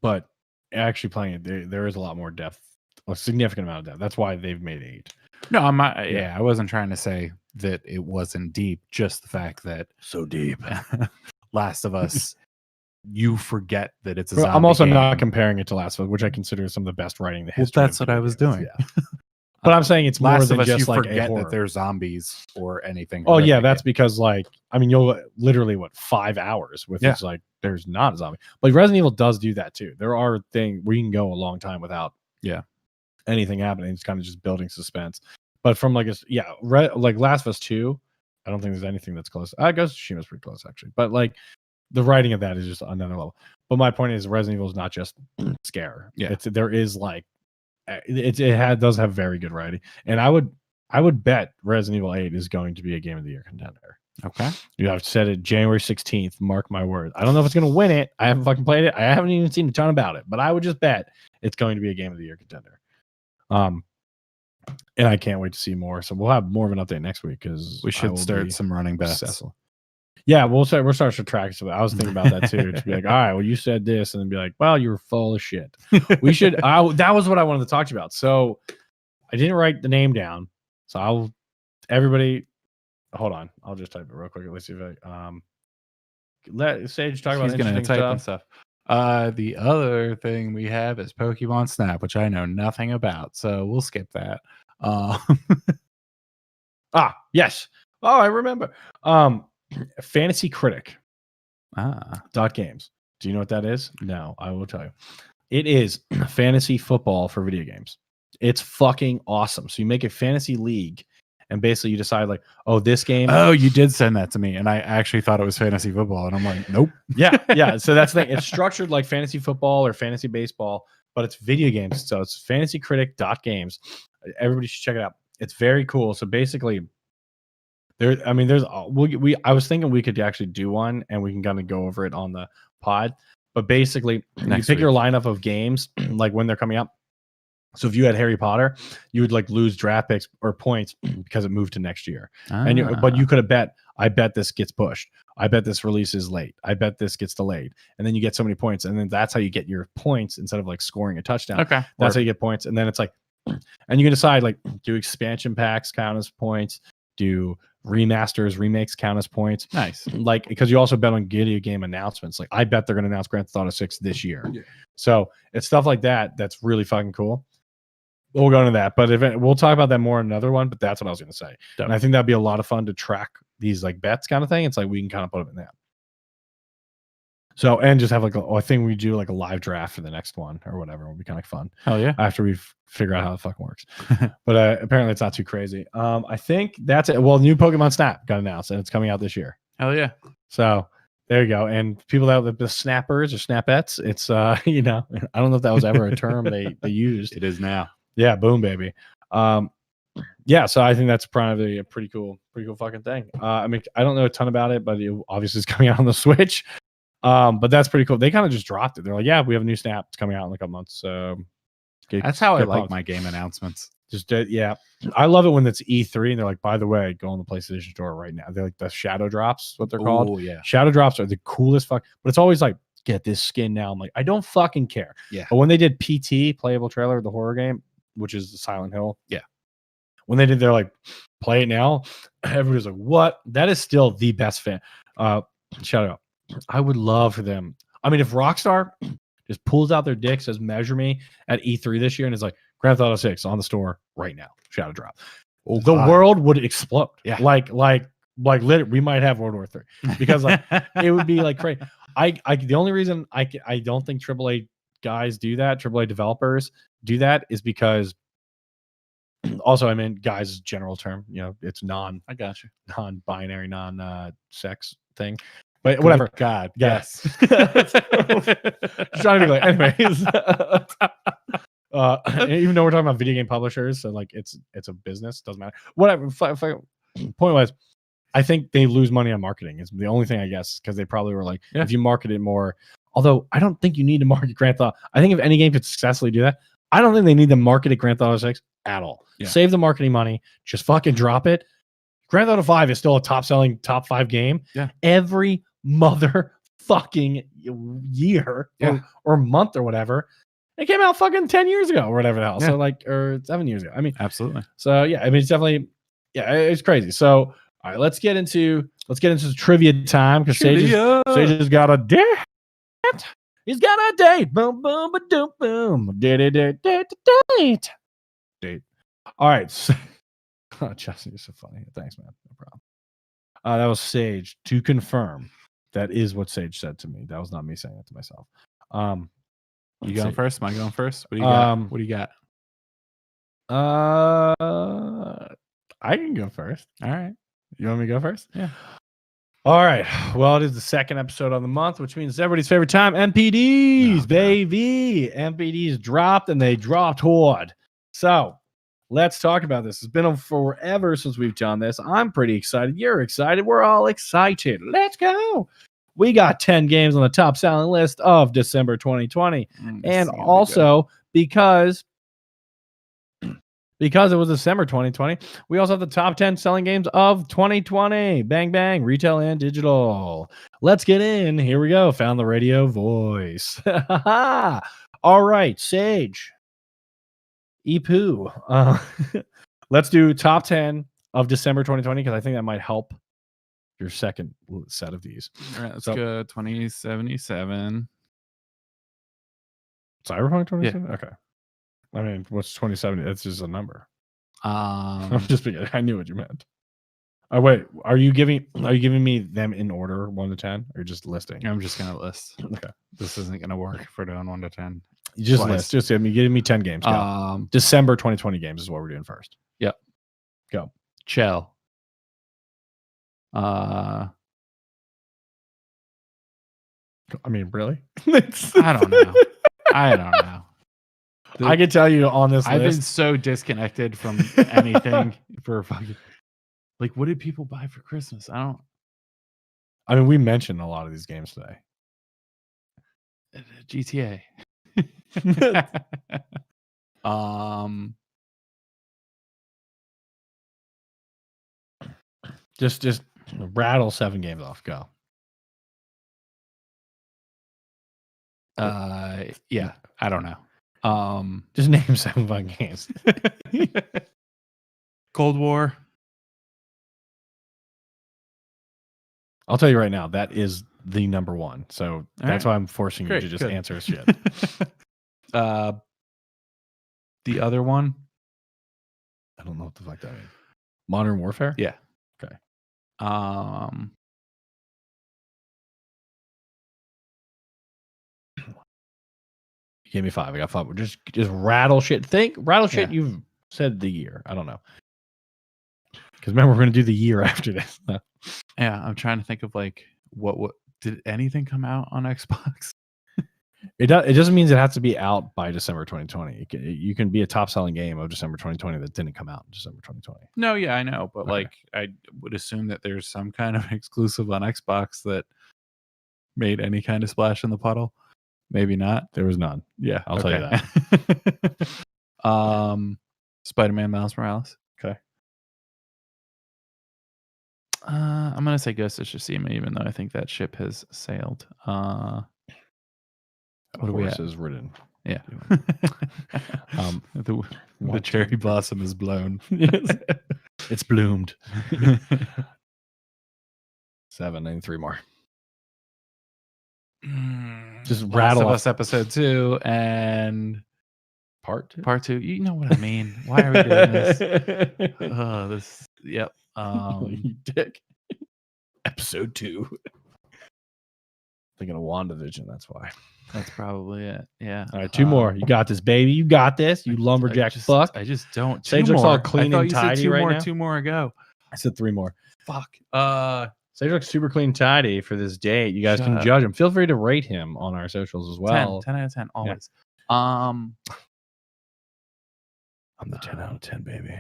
But actually playing it, there is a lot more depth, a significant amount of depth. That's why they've made 8. No, I'm not. Yeah, I wasn't trying to say that it wasn't deep. Just the fact that so deep. Last of Us, you forget that it's a zombie I'm also game. not comparing it to Last of Us, which I consider some of the best writing in the history. That's what I was doing. Yeah. But I'm saying it's more Last than of Us, just you like forget a horror. that they're zombies or anything. Oh yeah, that's because like I mean you'll literally 5 hours with it's like there's not a zombie. Like Resident Evil does do that too. There are things where you can go a long time without anything happening. It's kind of just building suspense. But from like like Last of Us 2, I don't think there's anything that's close. I guess Tsushima's pretty close actually. But like the writing of that is just another level. But my point is Resident Evil is not just scare. Yeah, there is like does have very good writing, and I would bet Resident Evil 8 is going to be a Game of the Year contender. Okay, I've said it January 16th. Mark my words. I don't know if it's going to win it. I haven't fucking played it. I haven't even seen a ton about it, but I would just bet it's going to be a Game of the Year contender. And I can't wait to see more. So we'll have more of an update next week because we should start some running bets. Yeah, we'll start to track some. I was thinking about that too. To be like, all right, well, you said this, and then be like, well, you're full of shit. We should. That was what I wanted to talk to you about. So I didn't write the name down. So everybody, hold on. I'll just type it real quick. Let's see if I let Sage talk about interesting stuff. The other thing we have is Pokemon Snap, which I know nothing about, so we'll skip that. Yes. Oh, I remember. Fantasy Critic. .games. Do you know what that is? No, I will tell you. It is fantasy football for video games. It's fucking awesome. So you make a fantasy league, and basically you decide like, oh, this game. Oh, you did send that to me, and I actually thought it was fantasy football, and I'm like, nope. Yeah. So that's the thing. It's structured like fantasy football or fantasy baseball, but it's video games. So it's fantasycritic.games. Everybody should check it out. It's very cool. So basically, I was thinking we could actually do one and we can kind of go over it on the pod. But basically, you pick your lineup of games like when they're coming up. So if you had Harry Potter, you would like lose draft picks or points because it moved to next year. But you could have bet, I bet this gets pushed. I bet this releases late. I bet this gets delayed. And then you get so many points. And then that's how you get your points instead of like scoring a touchdown. Okay. That's how you get points. And then it's like, and you can decide like, do expansion packs count as points? Do remasters, remakes count as points? Nice. Like, because you also bet on video game announcements. Like, I bet they're going to announce Grand Theft Auto 6 this year. Yeah. So it's stuff like that that's really fucking cool. We'll go into that, but we'll talk about that more in another one. But that's what I was going to say. And I think that'd be a lot of fun to track these like bets kind of thing. It's like we can kind of put them in that. So, and just have like, I think we do like a live draft for the next one or whatever. It'll be kind of fun. Hell yeah. After we figure out how the fucking works. But apparently it's not too crazy. I think that's it. Well, new Pokemon Snap got announced and it's coming out this year. Hell yeah. So there you go. And people that the snappers or snapettes, it's, you know, I don't know if that was ever a term they used. It is now. Yeah. Boom, baby. Yeah, so I think that's probably a pretty cool fucking thing. I mean, I don't know a ton about it, but it obviously is coming out on the Switch. But that's pretty cool. They kind of just dropped it. They're like, yeah, we have a new Snap. It's coming out in like a month. So that's how I like my game announcements. Just yeah, I love it when it's E3 and they're like, by the way, go on the PlayStation Store right now. They're like the shadow drops, what they're called. Oh yeah, shadow drops are the coolest fuck. But it's always like, get this skin now. I'm like, I don't fucking care. Yeah. But when they did PT, playable trailer, the horror game, which is the Silent Hill. Yeah. When they did, they're like, play it now. Everybody's like, what? That is still the best fan. Shout out. I would love for them. I mean, if Rockstar just pulls out their dick, says measure me at E3 this year, and is like Grand Theft Auto 6 on the store right now, shadow drop, the world would explode. Yeah, like literally, we might have World War III because like it would be like crazy. The only reason I don't think AAA guys do that, AAA developers do that, is because also, I mean, guys is a general term. You know, it's I got you, non-binary, non-sex thing. But whatever. God, yes. Just trying to be like, anyways. Even though we're talking about video game publishers, so like it's a business, doesn't matter. Whatever. Point was, I think they lose money on marketing. It's the only thing, I guess, because they probably were like, if you market it more. Although I don't think you need to market Grand Theft. I think if any game could successfully do that, I don't think they need to market Grand Theft Auto 6 at all. Yeah. Save the marketing money. Just fucking drop it. Grand Theft Auto 5 is still a top-selling top 5 game. Yeah. Every motherfucking year or month or whatever. It came out fucking 10 years ago or whatever the hell. Yeah. So like, or 7 years ago. I mean, absolutely. So yeah, I mean, it's definitely, yeah, it's crazy. So all right, let's get into trivia time because Sage has got a date. He's got a date. Boom, boom, ba doom, boom. Date. All right. So, oh, Justin, you're so funny. Thanks, man. No problem. That was Sage to confirm. That is what Sage said to me. That was not me saying it to myself. You going first? Am I going first? What do you got? What do you got? I can go first. All right. You want me to go first? Yeah. All right. Well, it is the second episode of the month, which means everybody's favorite time, MPDs, baby. MPDs dropped, and they dropped hard. So let's talk about this. It's been forever since we've done this. I'm pretty excited. You're excited. We're all excited. Let's go. We got 10 games on the top selling list of December 2020. And also because it was December 2020, we also have the top 10 selling games of 2020. Bang, bang, retail and digital. Let's get in. Here we go. Found the radio voice. All right, Sage. Eepoo. Let's do top 10 of December 2020 because I think that might help your second set of these. All right, let's go 2077. Cyberpunk 2077? Yeah. Okay. I mean, what's 2070? It's just a number. I'm just beginning. I knew what you meant. Oh wait, are you giving me them in order 1 to 10, or just listing? I'm just gonna list. Okay, this isn't gonna work for doing 1 to 10. You just list. Just give me 10 games. Go. December 2020 games is what we're doing first. Yep. Go. Chell. I mean, really? I don't know. I don't know. I can tell you on this I've list. been so disconnected from anything for fucking. Like, what did people buy for Christmas? I mean, we mentioned a lot of these games today. GTA. Just rattle 7 games off. Go. Yeah, I don't know. Just name 7 fun games. Cold War. I'll tell you right now, that is the number 1. So that's why I'm forcing you to just answer shit. The other one, I don't know what the fuck that means. Modern Warfare? Yeah. Okay. You gave me 5. I got 5. Just rattle shit. Rattle shit. Yeah. You've said the year. I don't know. Because remember, we're going to do the year after this. Yeah, I'm trying to think of like what did anything come out on Xbox? It doesn't mean it has to be out by December 2020. You can be a top selling game of December 2020 that didn't come out in December 2020. No, yeah, I know, but like I would assume that there's some kind of exclusive on Xbox that made any kind of splash in the puddle. Maybe not. There was none. Yeah, I'll tell you that. Spider-Man Miles Morales. Okay. I'm gonna say Ghost of Tsushima, even though I think that ship has sailed. What do we have? Is ridden. Yeah. The cherry blossom is blown. It's bloomed. 7 and 3 more. Just rattle us episode 2 and part 2. Part 2. You know what I mean? Why are we doing this? Yep. You dick. Episode 2. Thinking of WandaVision, that's why. That's probably it. Yeah. All right, 2 more. You got this, baby. You got this. You lumberjack fuck. I just don't. Sage looks all clean and tidy right now. 2 more ago. I said 3 more. Fuck. Sage looks super clean, tidy for this date. You guys can judge him. Feel free to rate him on our socials as well. 10 out of 10 always. Yeah. I'm the 10 out of 10, baby.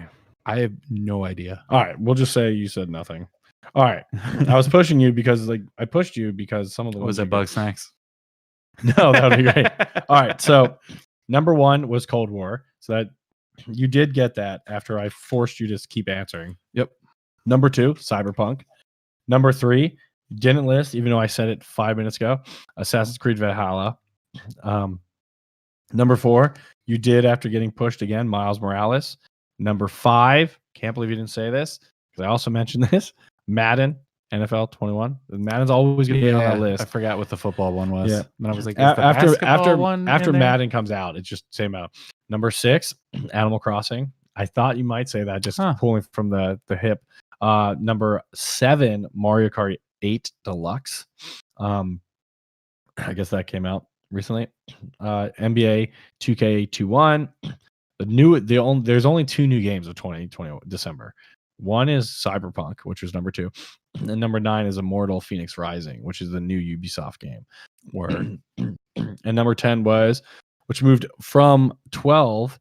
I have no idea. All right, we'll just say you said nothing. All right, I was pushing you because I pushed you because some of the was it Bug Snacks? No, that would be great. All right, so number 1 was Cold War, so that you did get that after I forced you to keep answering. Yep. Number 2, Cyberpunk. Number 3, didn't list, even though I said it 5 minutes ago. Assassin's Creed Valhalla. Number 4, you did after getting pushed again, Miles Morales. Number 5, can't believe you didn't say this because I also mentioned this, Madden NFL 21. Madden's always going to be on that list. I forgot what the football one was. Yeah. And I was like, is the basketball one after Madden comes out, it's just same out. Number 6, Animal Crossing. I thought you might say that just pulling from the hip. Number 7, Mario Kart 8 Deluxe. I guess that came out recently. NBA 2K21. There's only 2 new games of 2020 December. One is Cyberpunk, which was number 2, and number 9 is Immortal Phoenix Rising, which is the new Ubisoft game. And number 10 was, which moved from 12.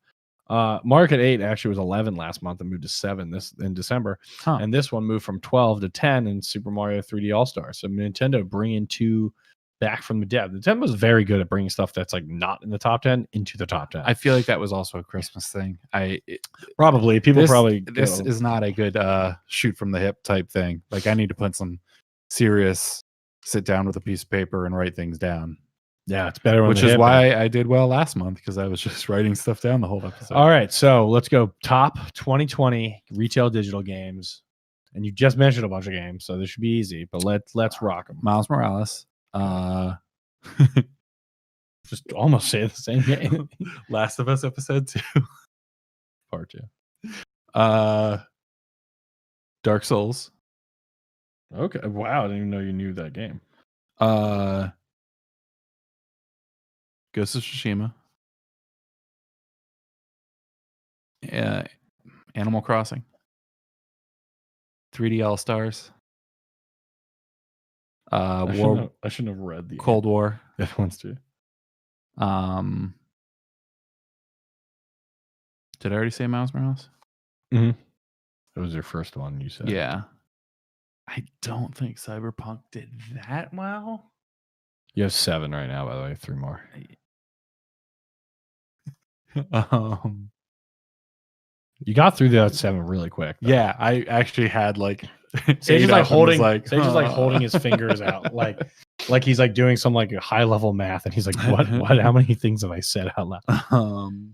Mario Kart 8 actually was 11 last month and moved to 7 this in December, and this one moved from 12 to 10 in Super Mario 3D All Stars. So Nintendo bringing 2 back from the dead. Nintendo was very good at bringing stuff that's like not in the top 10 into the top 10. I feel like that was also a Christmas thing. This is not a good shoot from the hip type thing. Like I need to put some serious sit down with a piece of paper and write things down. Yeah, it's better. Which is why I did well last month, because I was just writing stuff down the whole episode. All right, so let's go top 2020 retail digital games, and you just mentioned a bunch of games, so this should be easy. But let's rock them. Miles Morales. Just almost say the same game. Last of Us episode 2, part 2. Dark Souls. Okay, wow, I didn't even know you knew that game. Ghost of Tsushima. Animal Crossing. 3D All Stars. I shouldn't have read the Cold War. That one's too. Did I already say Miles Morales? Mm-hmm. That was your first one, you said. Yeah. I don't think Cyberpunk did that well. You have 7 right now, by the way. 3 more. You got through that 7 really quick, though. Yeah, I actually had like Sage is like holding his fingers out, like he's like doing some like high level math, and he's like, what? How many things have I said out loud?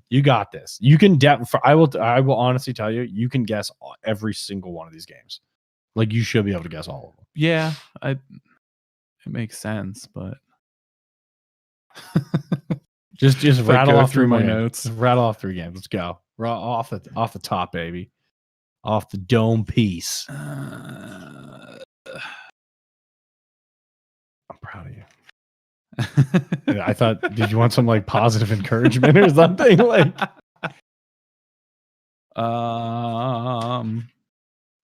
You got this. You can I will honestly tell you, you can guess every single one of these games. Like you should be able to guess all of them. Yeah, it makes sense, but just rattle off through my notes. Just rattle off 3 games. Let's go. Off the top, baby. Off the dome piece. I'm proud of you. I thought, did you want some like positive encouragement or something? Like,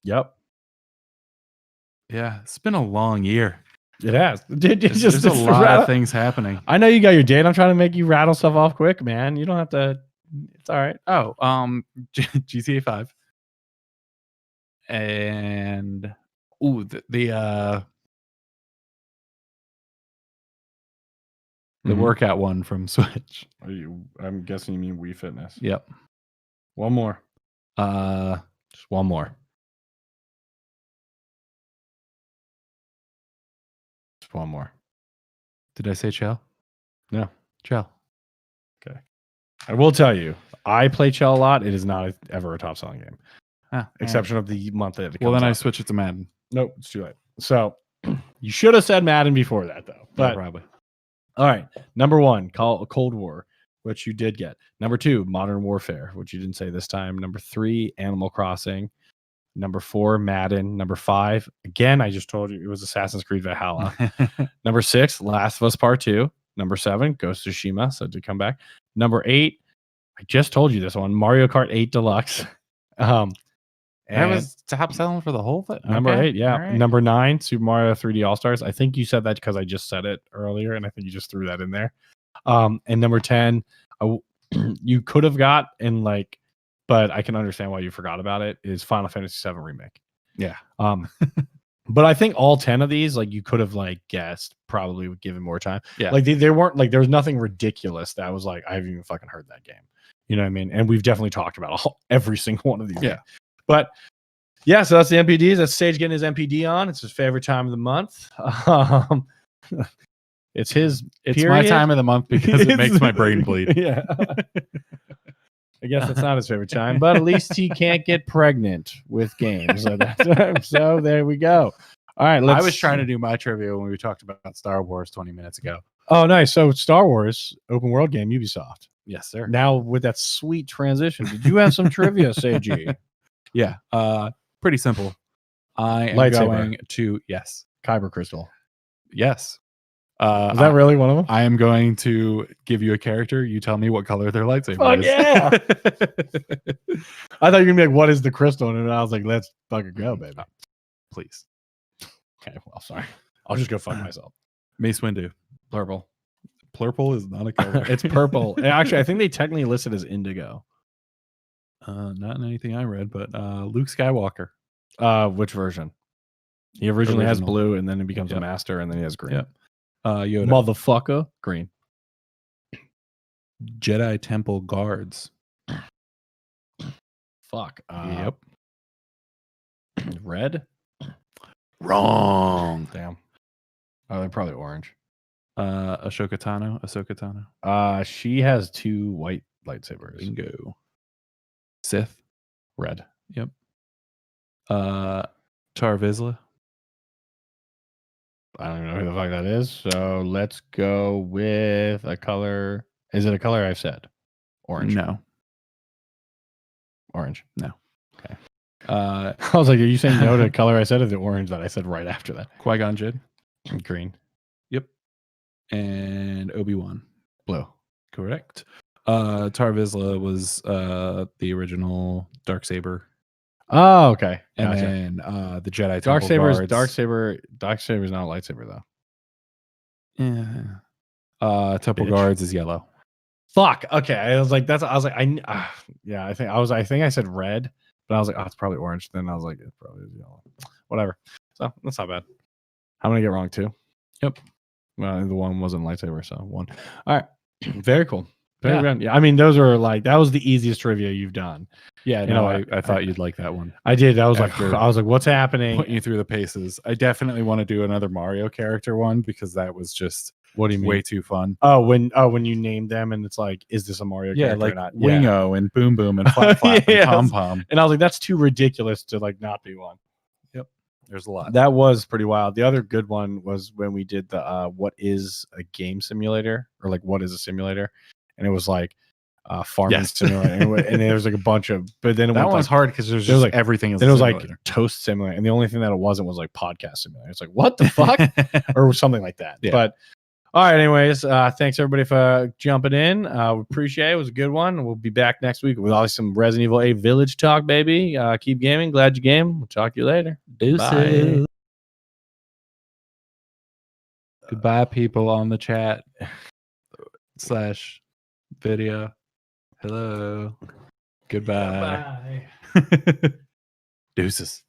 yep. Yeah, it's been a long year. It has. There's a lot of things happening. I know you got your date. I'm trying to make you rattle stuff off quick, man. You don't have to. It's all right. Oh, GTA 5. And the workout one from Switch. I'm guessing you mean Wii Fitness. Yep. One more. Just one more. Just one more. Did I say Chell? No. Chell. Okay. I will tell you, I play Chell a lot. It is not ever a top selling game. Exception of the month that it comes then out. I switch it to Madden. Nope, it's too late. So you should have said Madden before that, though. But probably. All right. Number 1, Cold War, which you did get. Number 2, Modern Warfare, which you didn't say this time. Number 3, Animal Crossing. Number 4, Madden. Number 5, again, I just told you it was Assassin's Creed Valhalla. Number 6, Last of Us Part 2. Number 7, Ghost of Tsushima, so to come back. Number 8, I just told you this one, Mario Kart 8 Deluxe. That was top selling for the whole thing. Number 8, yeah. Right. Number 9, Super Mario 3D All Stars. I think you said that because I just said it earlier, and I think you just threw that in there. And number 10, you could have got in like, but I can understand why you forgot about it, is Final Fantasy VII Remake. Yeah. But I think all 10 of these, like you could have like guessed, probably given more time. Yeah. Like they weren't like, there was nothing ridiculous that was like, I haven't even fucking heard that game. You know what I mean? And we've definitely talked about every single one of these. Yeah. But yeah, so that's the MPDs. That's Sage getting his MPD on. It's his favorite time of the month. It's his. It's my time of the month because it makes my brain bleed. Yeah. I guess that's not his favorite time, but at least he can't get pregnant with games at that time. So there we go. All right. I was trying to do my trivia when we talked about Star Wars 20 minutes ago. Oh, nice. So Star Wars open world game, Ubisoft. Yes, sir. Now with that sweet transition, did you have some trivia, Seiji? Yeah. Pretty simple. I am Lightsaber. going to Kyber crystal. Yes. Is that really one of them? I am going to give you a character. You tell me what color their lightsaber is. Yeah. I thought you were gonna be like, what is the crystal? And I was like, let's fucking go, baby. Please. Okay, well, sorry. I'll just go fuck myself. Mace Windu. Purple. Purple is not a color. It's purple. Actually, I think they technically listed as indigo. Not in anything I read, but Luke Skywalker. Which version? He originally has blue, and then he becomes a master, and then he has green. Yep. Yoda. Motherfucker. Green. Jedi Temple Guards. Fuck. Yep. Red? Wrong. Damn. Oh, they're probably orange. Ahsoka Tano. She has 2 white lightsabers. Bingo. Sith. Red. Yep. Tar Vizsla. I don't even know who the fuck that is. So let's go with a color. Is it a color I've said? Orange. No. Orange. No. Okay. I was like, are you saying no to color I said or the orange that I said right after that? Qui-Gon Jinn. Green. Yep. And Obi-Wan. Blue. Correct. Tar Vizsla was the original Darksaber. Oh, okay. And then the Jedi Temple Darksaber is not a lightsaber though. Yeah. Temple Guards is yellow. Fuck. Okay. I think I said red, but I was like, oh, it's probably orange. Then I was like, it probably is yellow. Whatever. So that's not bad. How many get wrong? 2? Yep. Well, the one wasn't lightsaber, so 1. All right. Very cool. Yeah. I mean, those are like, that was the easiest trivia you've done. Yeah, I thought you'd like that one. I did. I was like, what's happening? Putting you through the paces. I definitely want to do another Mario character one because that was just what do you mean? Way too fun. When you name them and it's like, is this a Mario character like or not? Wingo and Boom Boom and Flap Flap and Pom Pom. And I was like, that's too ridiculous to like not be one. Yep. There's a lot. That was pretty wild. The other good one was when we did the what is a game simulator or like what is a simulator, and it was like farming simulator, and there was like a bunch of. But then that one's hard because there's just like everything. Then it was like toast simulator, and the only thing that it wasn't was like podcast simulator. It's like what the fuck or something like that. Yeah. But all right, anyways, thanks everybody for jumping in. We appreciate it. It was a good one. We'll be back next week with some Resident Evil 8 Village talk, baby. Keep gaming. Glad you game. We'll talk to you later. Bye. Goodbye, people on the chat / video. Hello. Goodbye. Goodbye. Deuces.